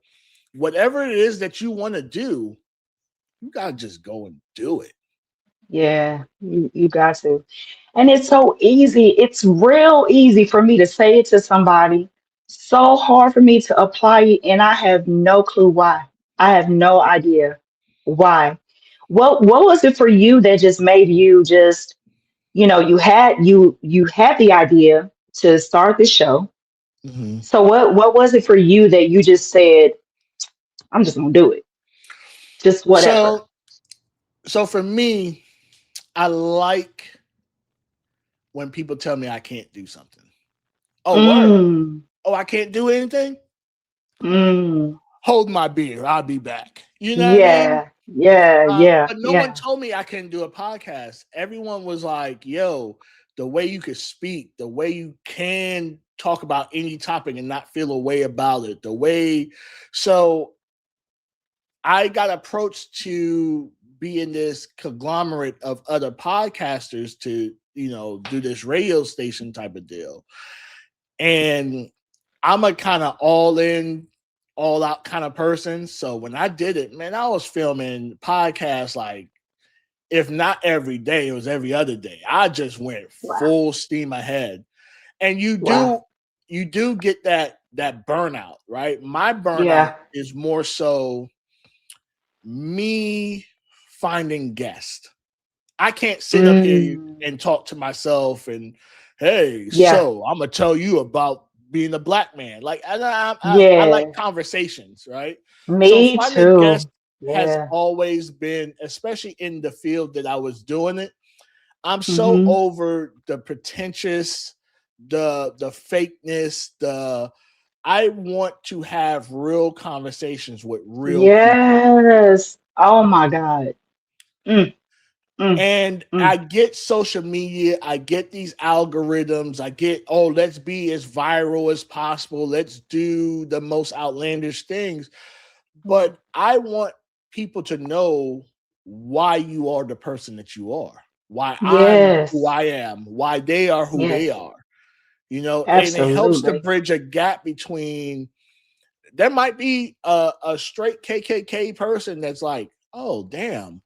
whatever it is that you want to do, you gotta just go and do it. yeah. You got to. And it's so easy. It's real easy for me to say it to somebody. So hard for me to apply it, and I have no clue why. I have no idea why. What was it for you that just made you just, you had the idea to start the show. Mhm. So what was it for you that you just said, I'm just gonna do it? Just whatever. So, so for me, I like when people tell me I can't do something. Oh, word. Mm, Oh, I can't do anything? mm, Hold my beer. I'll be back. You know what I mean? yeah, yeah, yeah, But no one yeah. told me I couldn't do a podcast. Everyone was like, yo, the way you could speak, the way you can talk about any topic and not feel a way about it, the way. So I got approached to be in this conglomerate of other podcasters to, do this radio station type of deal. And I'm a kind of all in, all out kind of person. So when I did it, man, I was filming podcasts like, if not every day, it was every other day. I just went Wow, full steam ahead. And you wow. do you do get that burnout, right? My burnout Yeah. is more so me finding guests. I can't sit up here Mm, and talk to myself and, hey, yeah, so I'm gonna tell you about being a black man. Like I like yeah. conversations, right? So Me finding guests too. has Yeah. always been, especially in the field that I was doing it. I'm so Hmm. over the pretentious, the fakeness, the I want to have real conversations with real people. Yes. Oh my God. Mm, mm, And I mm. get social media, I get these algorithms, I get, oh, let's be as viral as possible, let's do the most outlandish things. But I want people to know why you are the person that you are, why I'm who Yes. I am, why they are who they Yes. are. And it helps to Absolutely. bridge a gap between, there might be a straight KKK person that's like, oh, damn,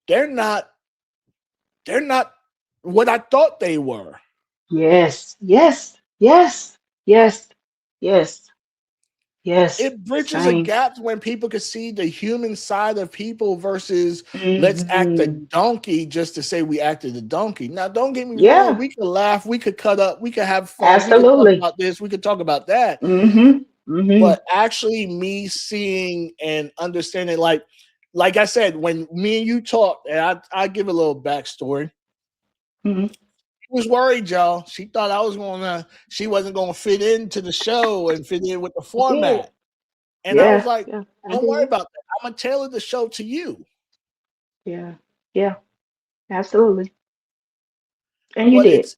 they're not they're not what I thought they were. Yes. Yes. Yes. Yes. Yes. Yes. It bridges a Same. gap when people can see the human side of people versus let's act a Hmm. donkey just to say we acted a donkey. Now, don't get me wrong. Yeah. We could laugh, we could cut up, we could have fun, we could talk Absolutely. about this, we could talk about that. Hmm. Hmm. But actually, me seeing and understanding, like I said, when me and you talked, and I give a little backstory. Hmm. She was worried, y'all. She thought she wasn't gonna fit into the show and fit in with the I did. format. And I was Yeah. like, Yeah. I don't worry did. about that. I'm gonna tailor the show to you. Yeah. Yeah. Absolutely. And you But did. it's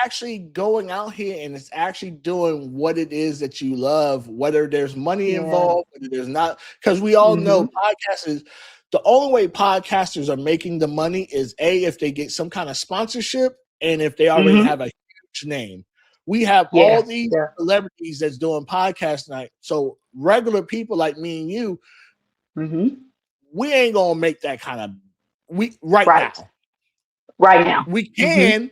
actually going out here and it's actually doing what it is that you love, whether there's money Yeah. involved, whether there's not, because we all know Hmm. podcasters, the only way podcasters are making the money is if they get some kind of sponsorship and if they already Hmm. have a huge name. We have all Yeah. these Yeah. celebrities that's doing podcast night. So regular people like me and you, Hmm. we ain't gonna make that kind of right Right. now. Right now. We Hmm. can,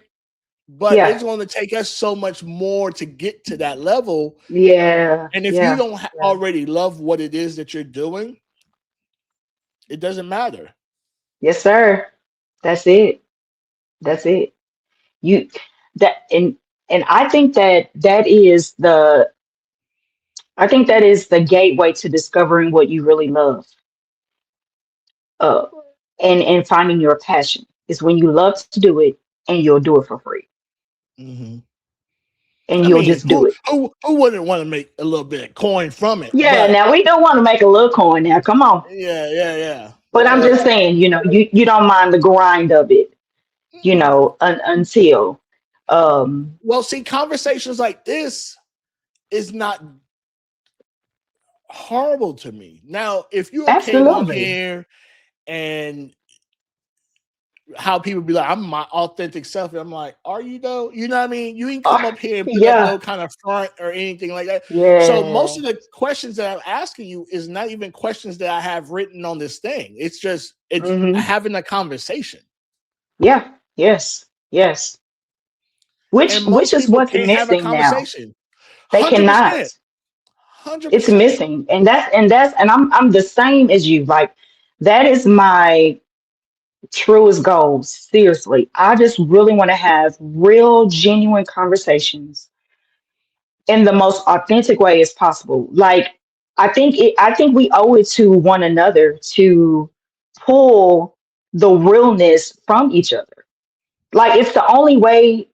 but Yeah. it's going to take us so much more to get to that level. Yeah. And if you Yeah. don't Yeah. already love what it is that you're doing, it doesn't matter. Yes, sir. That's it. That's it. You that and I think that is the gateway to discovering what you really love. Uh, and finding your passion is when you love to do it and you'll do it for free Mhm. and I you'll mean, just do it. who wouldn't want to make a little bit of coin from it? Yeah. But Now we don't want to make a little coin. Now, come on. yeah. But I'm just saying, you don't mind the grind of it, Mm-mm. until, um, Well, see, conversations like this is not horrible to me. Now, if you came on absolutely. here and how people be like, I'm my authentic self. And I'm like, are you though? You know what I mean? You ain't come Uh, up here and put up yeah. no kind of front or anything like that. So most Yeah. of the questions that I'm asking you is not even questions that I have written on this thing. It's Hmm. having a conversation. Yeah. Yes. Yes. And Which most is people what's can't have a missing now. conversation. They 100%. cannot. It's 100%. missing. And I'm the same as you. Like that is my truest goal. Seriously. I just really want to have real, genuine conversations in the most authentic way as possible. Like I think we owe it to one another to pull the realness from each other. Like it's the only way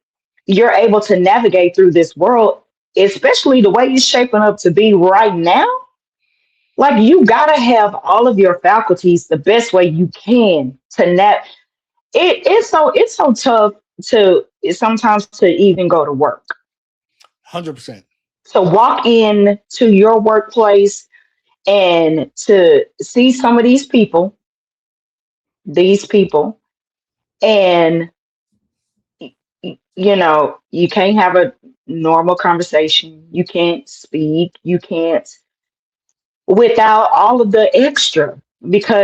you're able to navigate through this world, especially the way it's shaping up to be right now. Like you gotta have all of your faculties the best way you can to it's so tough to sometimes to even go to work. 100%. To walk in to your workplace and to see some of these people, and you can't have a normal conversation. You can't speak. You can't without all of the extra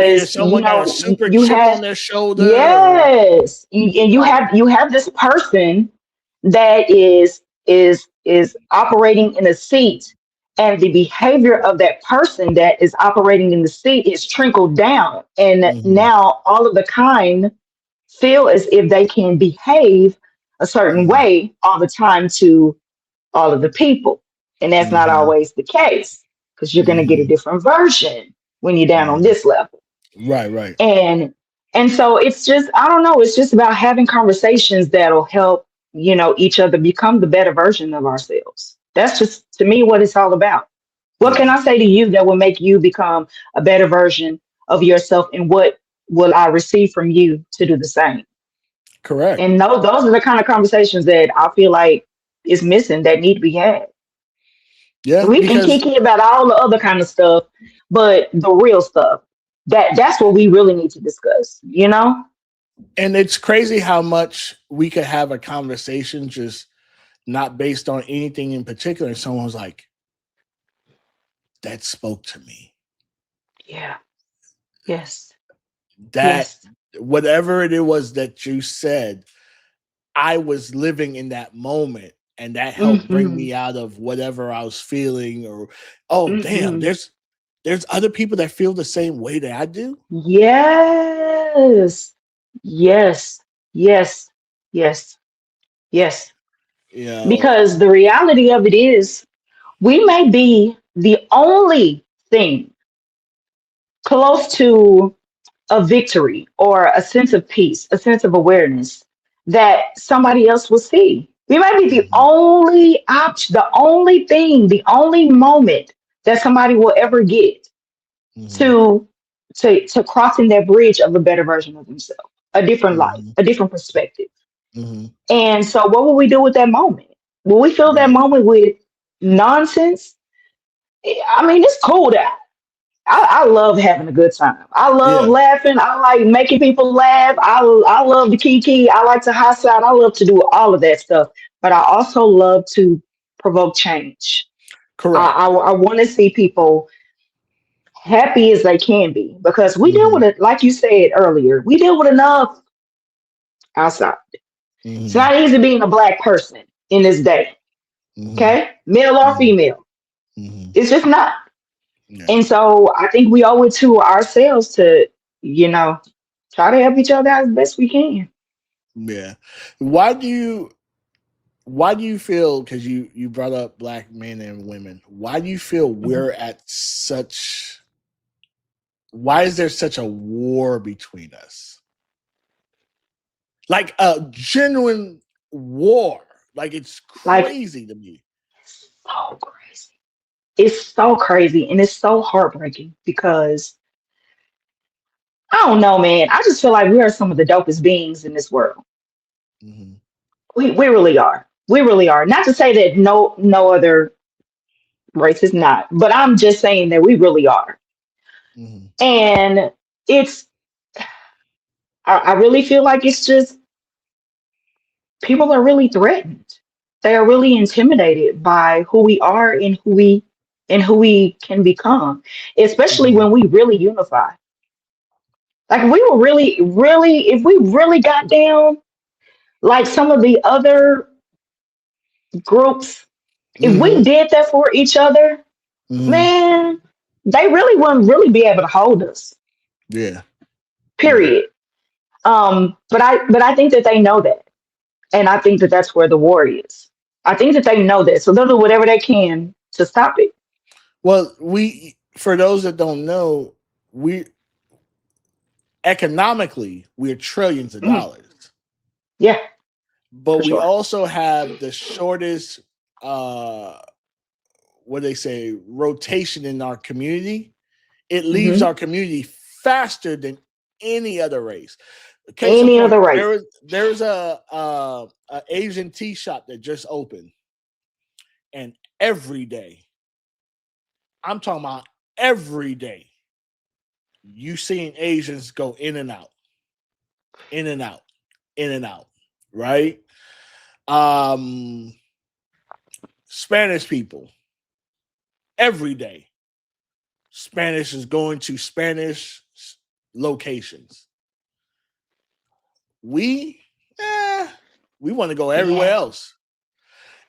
Either because someone got a super you chip have on their shoulder or yes, and right. you have this person that is operating in a seat, and the behavior of that person that is operating in the seat is trickled down, and Mhm, now all of the kind feel as if they can behave a certain mhm, way all the time to all of the people. And that's not mhm, always the case because you're going to get a mhm, different version when you're down on mhm. this level. Right. And so it's just, I don't know, it's just about having conversations that'll help, each other become the better version of ourselves. That's just to me what it's all about. What can Yeah, I say to you that will make you become a better version of yourself, and what will I receive from you to do the same? correct. And no, those are the kind of conversations that I feel like is missing that need to be had. Yeah, We can because kiki about all the other kind of stuff, but the real stuff, that's what we really need to discuss, you know? and it's crazy how much we could have a conversation just not based on anything in particular. And someone's like, that spoke to me. Yeah. Yes. That Yes. whatever it was that you said, I was living in that moment. and that helped bring Mm-hmm. me out of whatever I was feeling. Or, oh damn, Mm-hmm. there's other people that feel the same way that I do. Yes. Yes. Yes. Yes. Yes. You know. Because the reality of it is, we may be the only thing close to a victory or a sense of peace, a sense of awareness that somebody else will see. We might be the Mhm, only option, the only thing, the only moment that somebody will ever get mhm, to to crossing that bridge of a better version of themselves, a different life, mhm, a different perspective. mhm. And so what will we do with that moment? Will we fill that Right. moment with nonsense? I mean, it's cool that I love having a good time. I love Yeah. laughing. I like making people laugh. I love the kiki. I like to hot side. I love to do all of that stuff. But I also love to provoke change. I Correct. want to see people happy as they can be, because we deal with Mhm, it, like you said earlier, we deal with enough outside. It's mhm, not easy being a black person in this day, mhm, okay? Male or mhm, female. mhm. It's just not. Yeah. And so I think we owe it to ourselves to, you know, try to help each other out as best we can. Yeah. Why do you why do you feel, because you brought up black men and women, why do you feel Mhm. we're at such why is there such a war between us? Like a genuine war. Like it's Like, crazy to me. so crazy. It's so crazy and it's so heartbreaking because I don't know, man. I just feel like we are some of the dopest beings in this world. Mhm, We really are. We really are. Not to say that no other race is not, but I'm just saying that we really are. mhm, And it's I really feel like it's just people are really threatened. They are really intimidated by who we are and who we can become, especially mhm, when we really unify. Like if we were really, if we really got down like some of the other groups, if we mhm, did that for each other, mhm. man, they really wouldn't really be able to hold us. Yeah. Yeah. Period. But I think that they know that, and I think that that's where the war is. I think that they know that, so they'll do whatever they can to stop it. Well, we for those that don't know, we economically we're trillions of Mhm. dollars, Yeah, but for we sure. also have the shortest uh what they say rotation in our community. It leaves Hmm. our community faster than any other race. Case in Any point, other race? there's a Asian tea shop that just opened, and every day, I'm talking about every day, you seeing Asians go in and out, in and out, in and out, right? Um, Spanish people every day. Spanish is going to Spanish locations. We, eh, we want to go everywhere Yeah, else,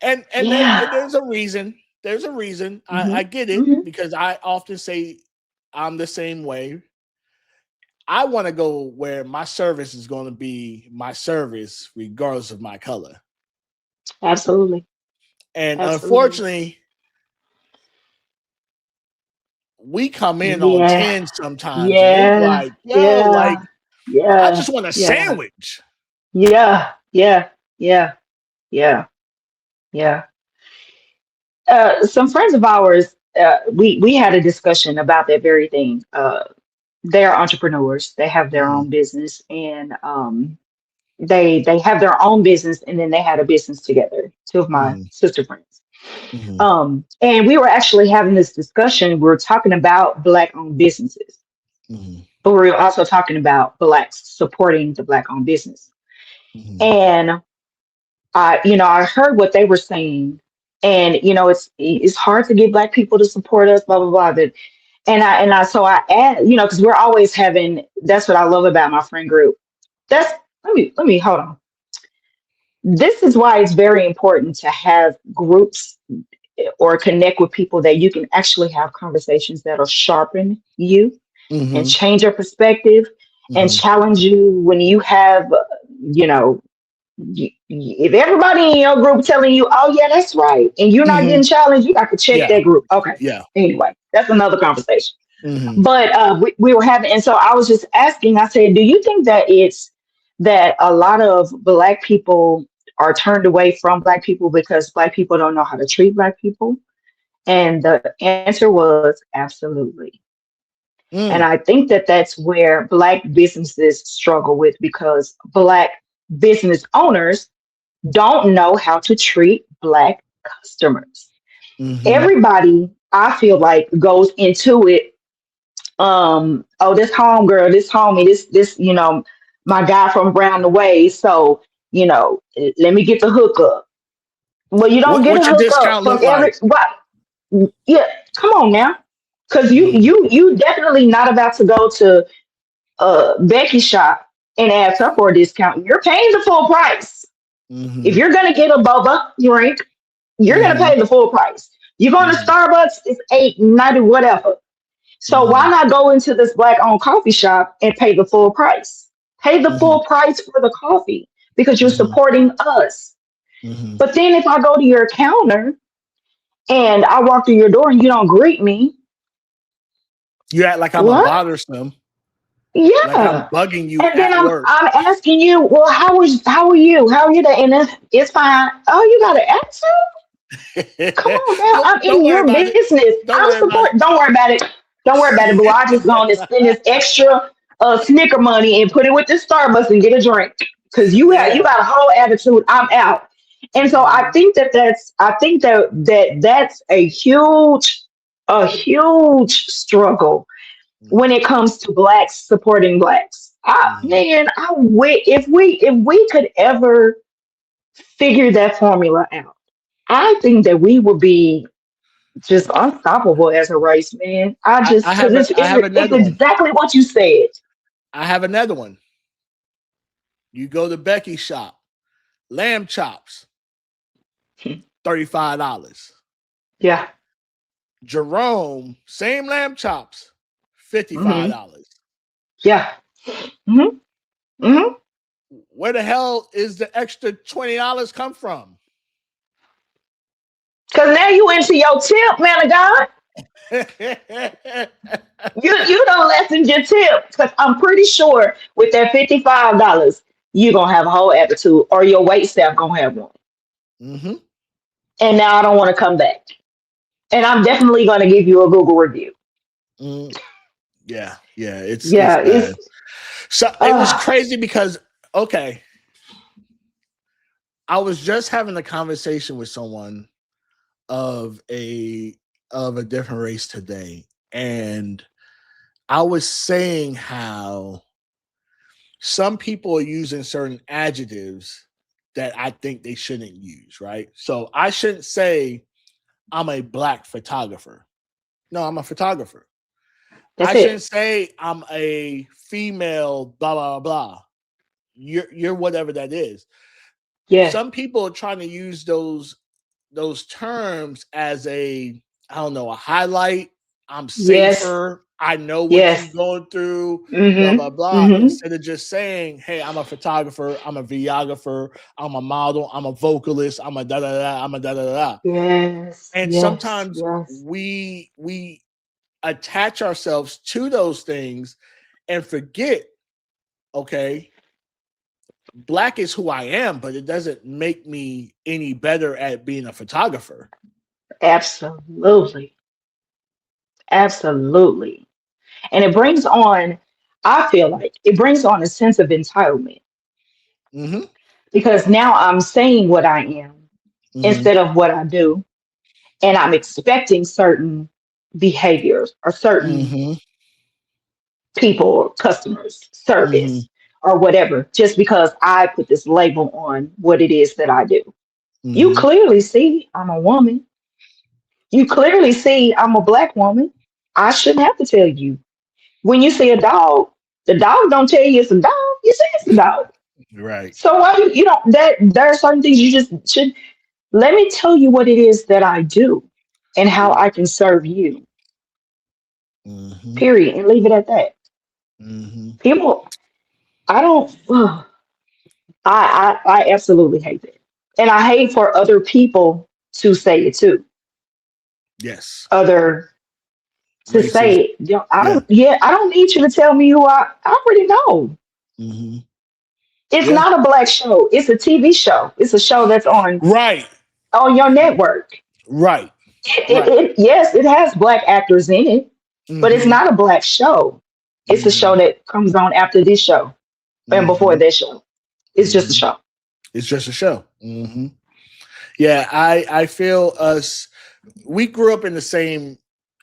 and yeah. there's a reason. There's a reason. Hmm. I get it Hmm. because I often say I'm the same way. I want to go where my service is going to be my service, regardless of my color. Absolutely, And absolutely. unfortunately, we come in on Yeah, 10 sometimes, and it's yeah, like, yo, like, yeah, I yeah, just want a yeah, sandwich. yeah, yeah, yeah, yeah, yeah. Some friends of ours, we had a discussion about that very thing. They're entrepreneurs. They have their Mm-hmm, own business, and they have their own business, and then they had a business together. Two of my mm-hmm, sister friends. mm-hmm, And we were actually having this discussion. We were talking about Black-owned businesses, mm-hmm, but we were also talking about Blacks supporting the Black-owned business. mm-hmm, And I heard what they were saying, and it's hard to get Black people to support us, blah blah blah. But so I add, because we're always having. That's what I love about my friend group. That's let me hold on. this is why it's very important to have groups or connect with people that you can actually have conversations that'll sharpen you and Mm-hmm. change your perspective and Mm-hmm. challenge you when you have, you know, if everybody in your group telling you, oh, yeah, that's right, and you're not Mm-hmm. getting challenged, you got to check Yeah. that group. Okay. Yeah. Anyway, that's another conversation. Mm-hmm. But we were having, and so I was just asking, I said, do you think that it's that a lot of Black people are turned away from Black people because Black people don't know how to treat Black people? And the answer was absolutely. And I Mm. think that that's where Black businesses struggle with because Black business owners don't know how to treat Black customers. Mm-hmm. Everybody, I feel like, goes into it. Oh, this homegirl, this homie, this, my guy from Brown the Way. So, let me get the hookup. Well, you don't get a What's your hookup discount from look every. like? What? Yeah, come on now, because you Mm-hmm. you you definitely not about to go to Becky's shop and ask her for a discount. You're paying the full price. If Mm-hmm. you're gonna get a boba drink, you're gonna Mm-hmm. pay the full price. You going to Mm-hmm. Starbucks, it's 8.90, whatever. So Mm-hmm. why not go into this Black owned coffee shop and pay the full price? Pay the Mm-hmm. full price for the coffee because you're Mm-hmm. supporting us. Mm-hmm. But then if I go to your counter and I walk through your door and you don't greet me, You act like I'm a what? bothersome, like I'm Yeah. bugging you And then at I'm work. I'm asking you, well, how are you? How are you? And it's fine. Oh, you got an attitude? Come on now. I'm Don't in worry your about it. business. Don't I'm worry about support. Don't worry about it. Don't worry about it. But I just going to spend this extra snicker money and put it with the Starbucks and get a drink because you Yeah. got a whole attitude. I'm out. And so I Mm-hmm. think that's a huge struggle when it comes to Blacks supporting Blacks. Mm-hmm. Man, if we could ever figure that formula out, I think that we would be just unstoppable as a race, man. I just because it's I it's have it's another one. exactly what you said. I have another one. You go to Becky's shop, lamb chops, $35. Yeah. Jerome, same lamb chops, $55. Hmm. Yeah. Hmm. Hmm. Where the hell is the extra $20 come from? Because now you into your tip, man of God. You don't lessen your tip. Because I'm pretty sure with that $55, you're gonna have a whole attitude, or your wait staff gonna have one. Mm-hmm. And now I don't want to come back. And I'm definitely gonna give you a Google review. Mm, yeah, yeah, it's Yeah, bad. it's So it was uh crazy because okay, I was just having a conversation with someone of a of a different race today, and I was saying how some people are using certain adjectives that I think they shouldn't use, right? So I shouldn't say I'm a Black photographer. No, I'm a photographer. that's I shouldn't it. say I'm a female, blah, blah, blah. You're whatever that is. Yes. Some people are trying to use those terms as a, I don't know, a highlight. I'm Yes. safer. I know what you're Yes. going through, blah, Mm-hmm. blah, blah. Mm-hmm. Instead of just saying, hey, I'm a photographer, I'm a videographer, I'm a model, I'm a vocalist, I'm a da da da, I'm a da da da. Yes. And Yes. sometimes Yes. we attach ourselves to those things and forget, okay, Black is who I am, but it doesn't make me any better at being a photographer. Absolutely. Absolutely. And it brings on, I feel like it brings on a sense of entitlement Mm-hmm. because now I'm saying what I am Mm-hmm. instead of what I do. And I'm expecting certain behaviors or certain Mm-hmm. people or customers, Mm-hmm. service or whatever, just because I put this label on what it is that I do. You Mm-hmm. clearly see I'm a woman. You clearly see I'm a Black woman. I shouldn't have to tell you. When you see a dog, the dog don't tell you it's a dog. You say it's a dog. Right. So why you know that there are certain things you just should let me tell you what it is that I do and how I can serve you. Mm-hmm. Period. And leave it at that. Mm-hmm. People, I don't. I absolutely hate that, and I hate for other people to say it too. Yes. Other to say Racist. it. You know, I Yeah. don't. Yeah, I don't need you to tell me who I already know. Mm-hmm. It's Yeah. not a black show. It's a TV show. It's a show that's Right. on your network. Right. It, Right. yes, it has black actors in it, but it's Mm-hmm. not a black show. It's a Mm-hmm. show that comes on after this show and before Mm-hmm. this show. It's just a Mm-hmm. show. It's just a show. Mm-hmm. Yeah, I feel us. We grew up in the same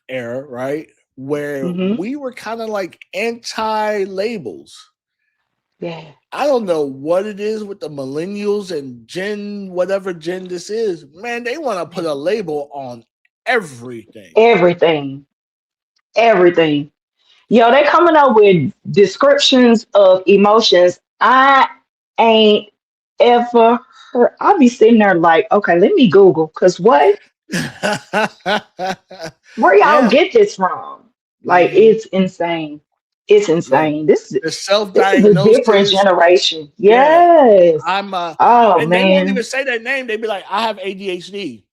era, right? Where Hmm. we were kind of like anti labels. Yeah. I don't know what it is with the millennials and Gen, whatever Gen this is. Man, they want to put a label on everything. Everything. Everything. Yo, they coming up with descriptions of emotions I ain't ever heard. I'll be sitting there like, okay, let me Google, because what? Where y'all Yeah. get this from? Like, Mm-hmm. it's insane. It's Yeah. insane. The This is a different self-diagnosis. generation. Yeah. Yes. I'm Oh and they won't even man. say that name. They be like, I have ADHD.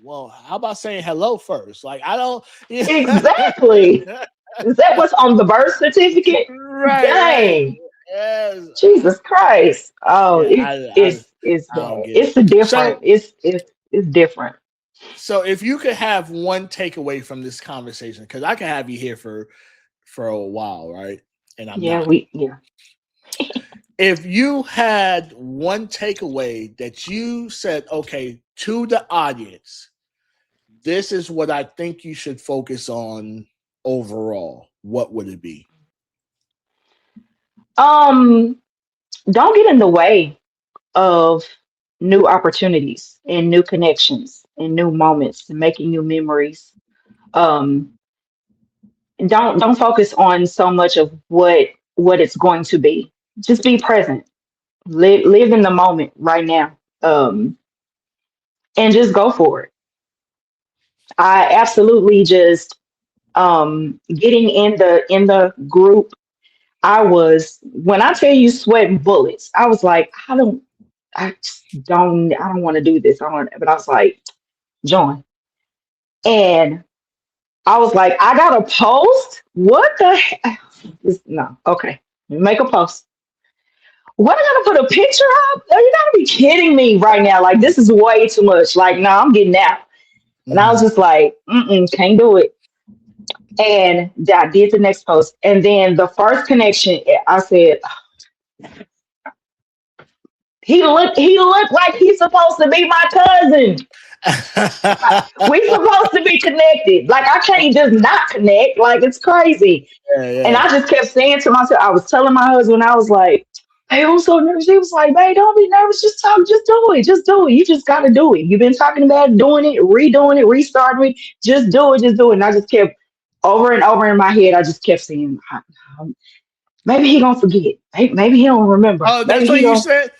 Well, how about saying hello first? Like, I don't. Exactly. Is that what's on the birth certificate? Right, right. Dang. Yes. Jesus Christ. Oh, Yeah, it's I don't bad. get it. It's a different. So, It's different. so if you could have one takeaway from this conversation, because I can have you here for a while, right? And I'm Yeah, not. yeah. If you had one takeaway that you said, okay, to the audience, this is what I think you should focus on overall, what would it be? Um, don't get in the way of new opportunities and new connections and new moments and making new memories. Um, and don't focus on so much of what it's going to be. Just be present. Live in the moment right now. And just go for it. I absolutely just getting in the group. I was when I tell you sweating bullets. I was like, I don't want to do this. I want, but I was like, join. And I was like, I got to post. What the heck? No, okay. Make a post. What, I gotta put a picture up? You gotta be kidding me right now. Like, this is way too much. Like, no, I'm getting out. And I was Mm-hmm. just like, can't do it. And I did the next post. And then the first connection, I said, he looked like he's supposed to be my cousin. We supposed to be connected. Like, I can't just not connect. Like, it's crazy. Yeah, And yeah. I just kept saying to myself, I was telling my husband, I was like, hey, I'm so nervous. He was like, babe, don't be nervous. Just talk. Just do it. Just do it. You just got to do it. You've been talking about doing it, redoing it, restarting it. Just do it. Just do it. And I just kept over and over in my head. I just kept saying, maybe he gonna forget. Maybe he don't remember. Oh, Maybe that's he what you don't. said.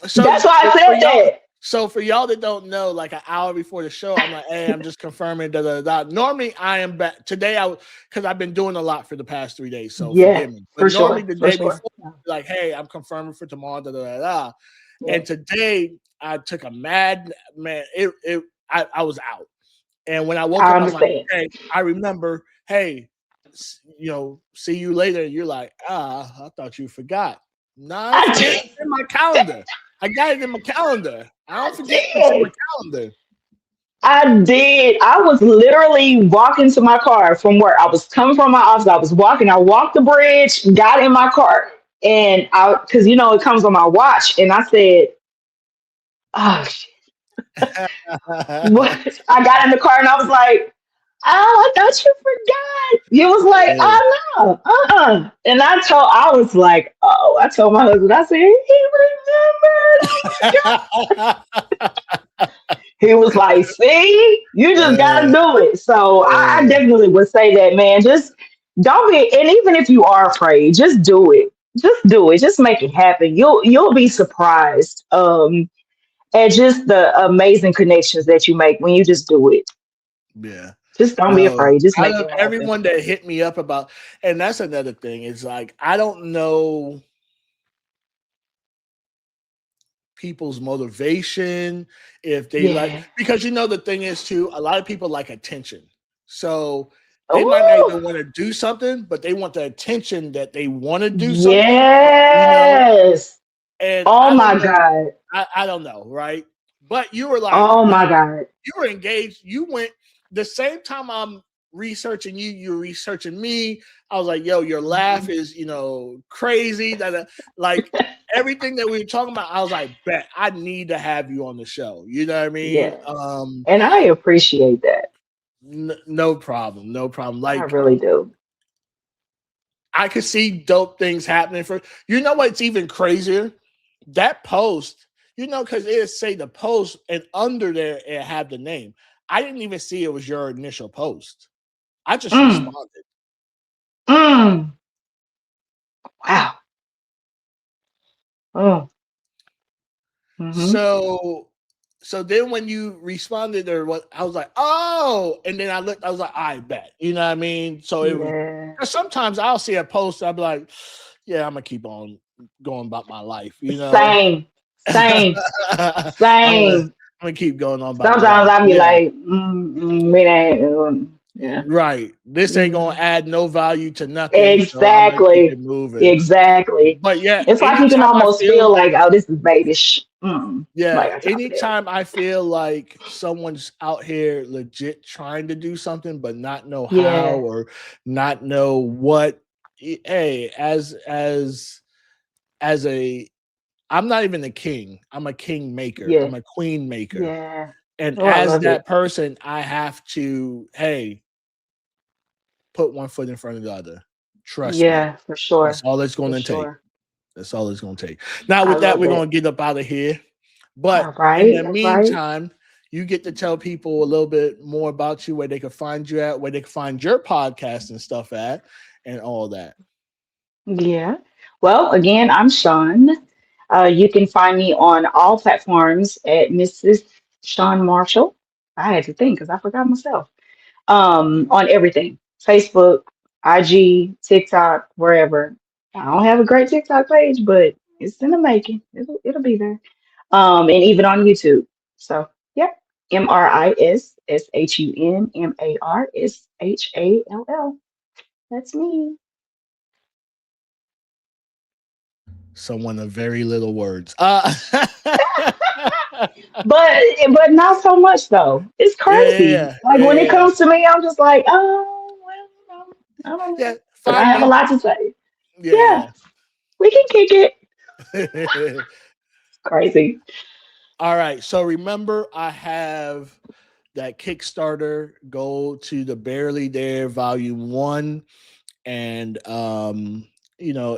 That's So why I for said y'all, that. for y'all that don't know, like an hour before the show, I'm like, hey, I'm just confirming. Da, da, da. Normally, I am back today. Because I've been doing a lot for the past 3 days, so Yeah, forgive me. But for normally sure. the For day sure. before, like, hey, I'm confirming for tomorrow. Da, da, da, da. Yeah. And today, I took a mad man. I was out, and when I woke I up, I'm like, understand. hey, I remember. Hey, see you later. And you're like, I thought you forgot. No, I don't I forget. did. It's in my calendar. I got it in my calendar. I don't I forget what's in my did. calendar. I did. I was literally walking to my car from work. I was coming from my office. I was walking. I walked the bridge, got in my car, and because it comes on my watch, and I said, "Oh, shit." What?" I got in the car and I was like, "Oh, I thought you forgot." He was like, Yeah. "Oh no, And I was like, "Oh," I told my husband, I said, "He remembered." Oh my God. He was like, see, you just got to Uh, do it. So I uh, definitely would say that, man. Just don't be, and even if you are afraid, just do it. just do it. Just make it happen. You'll be surprised at just the amazing connections that you make when you just do it. Yeah. Just don't be No, afraid. Just out make of it happen. everyone that hit me up about, and that's another thing. It's like I don't know people's motivation if they like, Yeah. because the thing is too, a lot of people like attention. So they might not Oh, even want to do something, but they want the attention that they want to do something, yes. and Oh I don't my know. God. I don't know, right? But you were like, Oh my God. you were engaged. You went the same time I'm researching you, you're researching me. I was like, yo, your laugh Mhm. is, crazy. Like everything that we were talking about, I was like, bet I need to have you on the show. You know what I mean? Yes. And I appreciate that. No problem. No problem. I Like really do. I could see dope things happening for what's even crazier? That post, because it say the post and under there it had the name. I didn't even see it was your initial post. I just Mm, responded. mm. Wow. Oh. Mm-hmm. So then when you responded or what, I was like, oh, and then I looked, I was like, I bet. You know what I mean? So it was, Yeah. 'cause sometimes I'll see a post, I'll be like, yeah, I'm gonna keep on going about my life. Same. Same. I'm gonna Same. I'm gonna keep going on about my Sometimes life. I be Yeah. like, it ain't, yeah. Right. This ain't gonna Mm. add no value to nothing. So I'm gonna keep it Exactly. moving. Exactly. But yeah, It's like you can anytime I almost feel feel like, oh, this is babyish. Yeah, Like I top of that. anytime I feel like someone's out here legit trying to do something but not know how Yeah. or not know what, hey, as a I'm not even a king. I'm a king maker. Yeah. I'm a queen maker. Yeah. And Oh, I as love it. that person, I have to, hey, put one foot in front of the other. Trust me. Yeah, for That's sure. all it's going For to take. sure. That's all it's going to take. Now, I with that, love we're it. going to get up out of here. All But in right. the All right. meantime, you get to tell people a little bit more about you, where they can find you at, where they can find your podcast and stuff at, and all that. Yeah. Well, again, I'm Shun. You can find me on all platforms at Mrs. Shun Marshall. I had to think because I forgot myself. On everything, Facebook, IG, TikTok, wherever. I don't have a great TikTok page, but it's in the making. It'll be there. And even on YouTube. So, yeah, MRISSHUNMARSHALL. That's me. Someone of very little words. But not so much though. It's Yeah, yeah, crazy. yeah, Like when it yeah, comes to me, I'm just like, oh well, I don't yeah. know. But I Find have a me. lot to say. Yeah, Yeah. we can kick it. Crazy. All right. So remember, I have that Kickstarter. Go to the Barely There Volume 1, and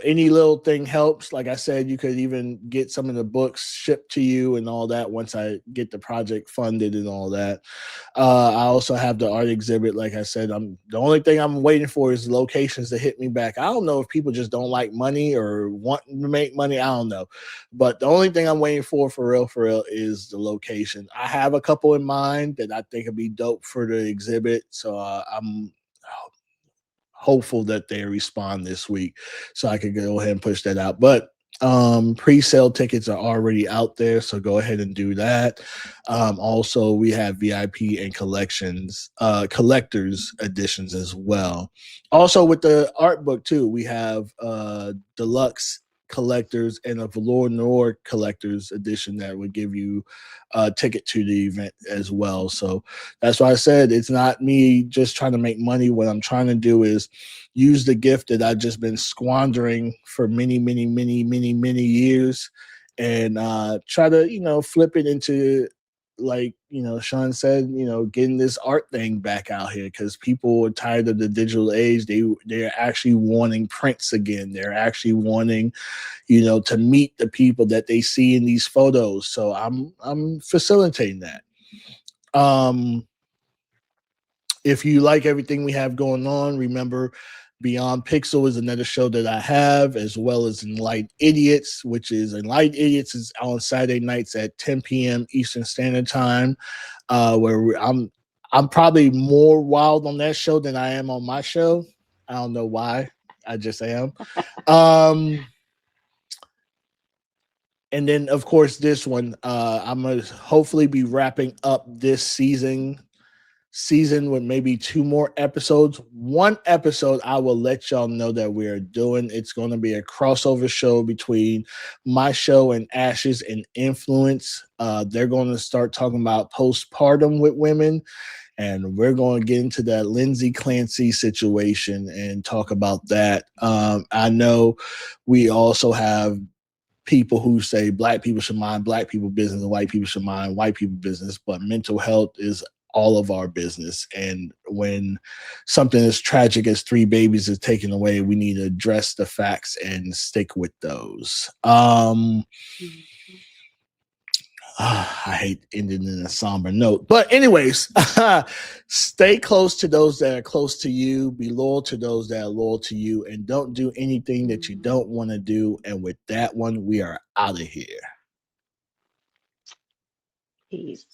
any little thing helps. Like I said, you could even get some of the books shipped to you and all that once I get the project funded and all that. I also have the art exhibit. Like I said, I'm the only thing I'm waiting for is locations to hit me back. I don't know if people just don't like money or want to make money. I don't know, but the only thing I'm waiting for real is the location. I have a couple in mind that I think would be dope for the exhibit, so I'm hopeful that they respond this week so I can go ahead and push that out. But pre-sale tickets are already out there, so go ahead and do that. Also, we have VIP and collectors editions as well. Also, with the art book too, we have deluxe collectors and a velour noir collectors edition that would give you a ticket to the event as well. So that's why I said it's not me just trying to make money. What I'm trying to do is use the gift that I've just been squandering for many, many, many, many, many years, and try to, flip it into, like, Sean said, getting this art thing back out here, because people are tired of the digital age. They're actually wanting prints again. They're actually wanting, to meet the people that they see in these photos. So I'm facilitating that. If you like everything we have going on, remember Beyond Pixel is another show that I have, as well as Enlightened Idiots, which is Enlightened Idiots is on Saturday nights at 10 p.m. Eastern Standard Time, I'm probably more wild on that show than I am on my show. I don't know why. I just am. And then, of course, this one, I'm going to hopefully be wrapping up this season with maybe 2 more episodes. 1 episode I will let y'all know that we're doing. It's going to be a crossover show between my show and Ashes and Influence. They're going to start talking about postpartum with women, and we're going to get into that Lindsay Clancy situation and talk about that. I know we also have people who say black people should mind black people business and white people should mind white people business, but mental health is all of our business. And when something as tragic as 3 babies is taken away, we need to address the facts and stick with those. I hate ending in a somber note, but anyways, stay close to those that are close to you, be loyal to those that are loyal to you, and don't do anything that you don't want to do. And with that one, we are out of here. Peace.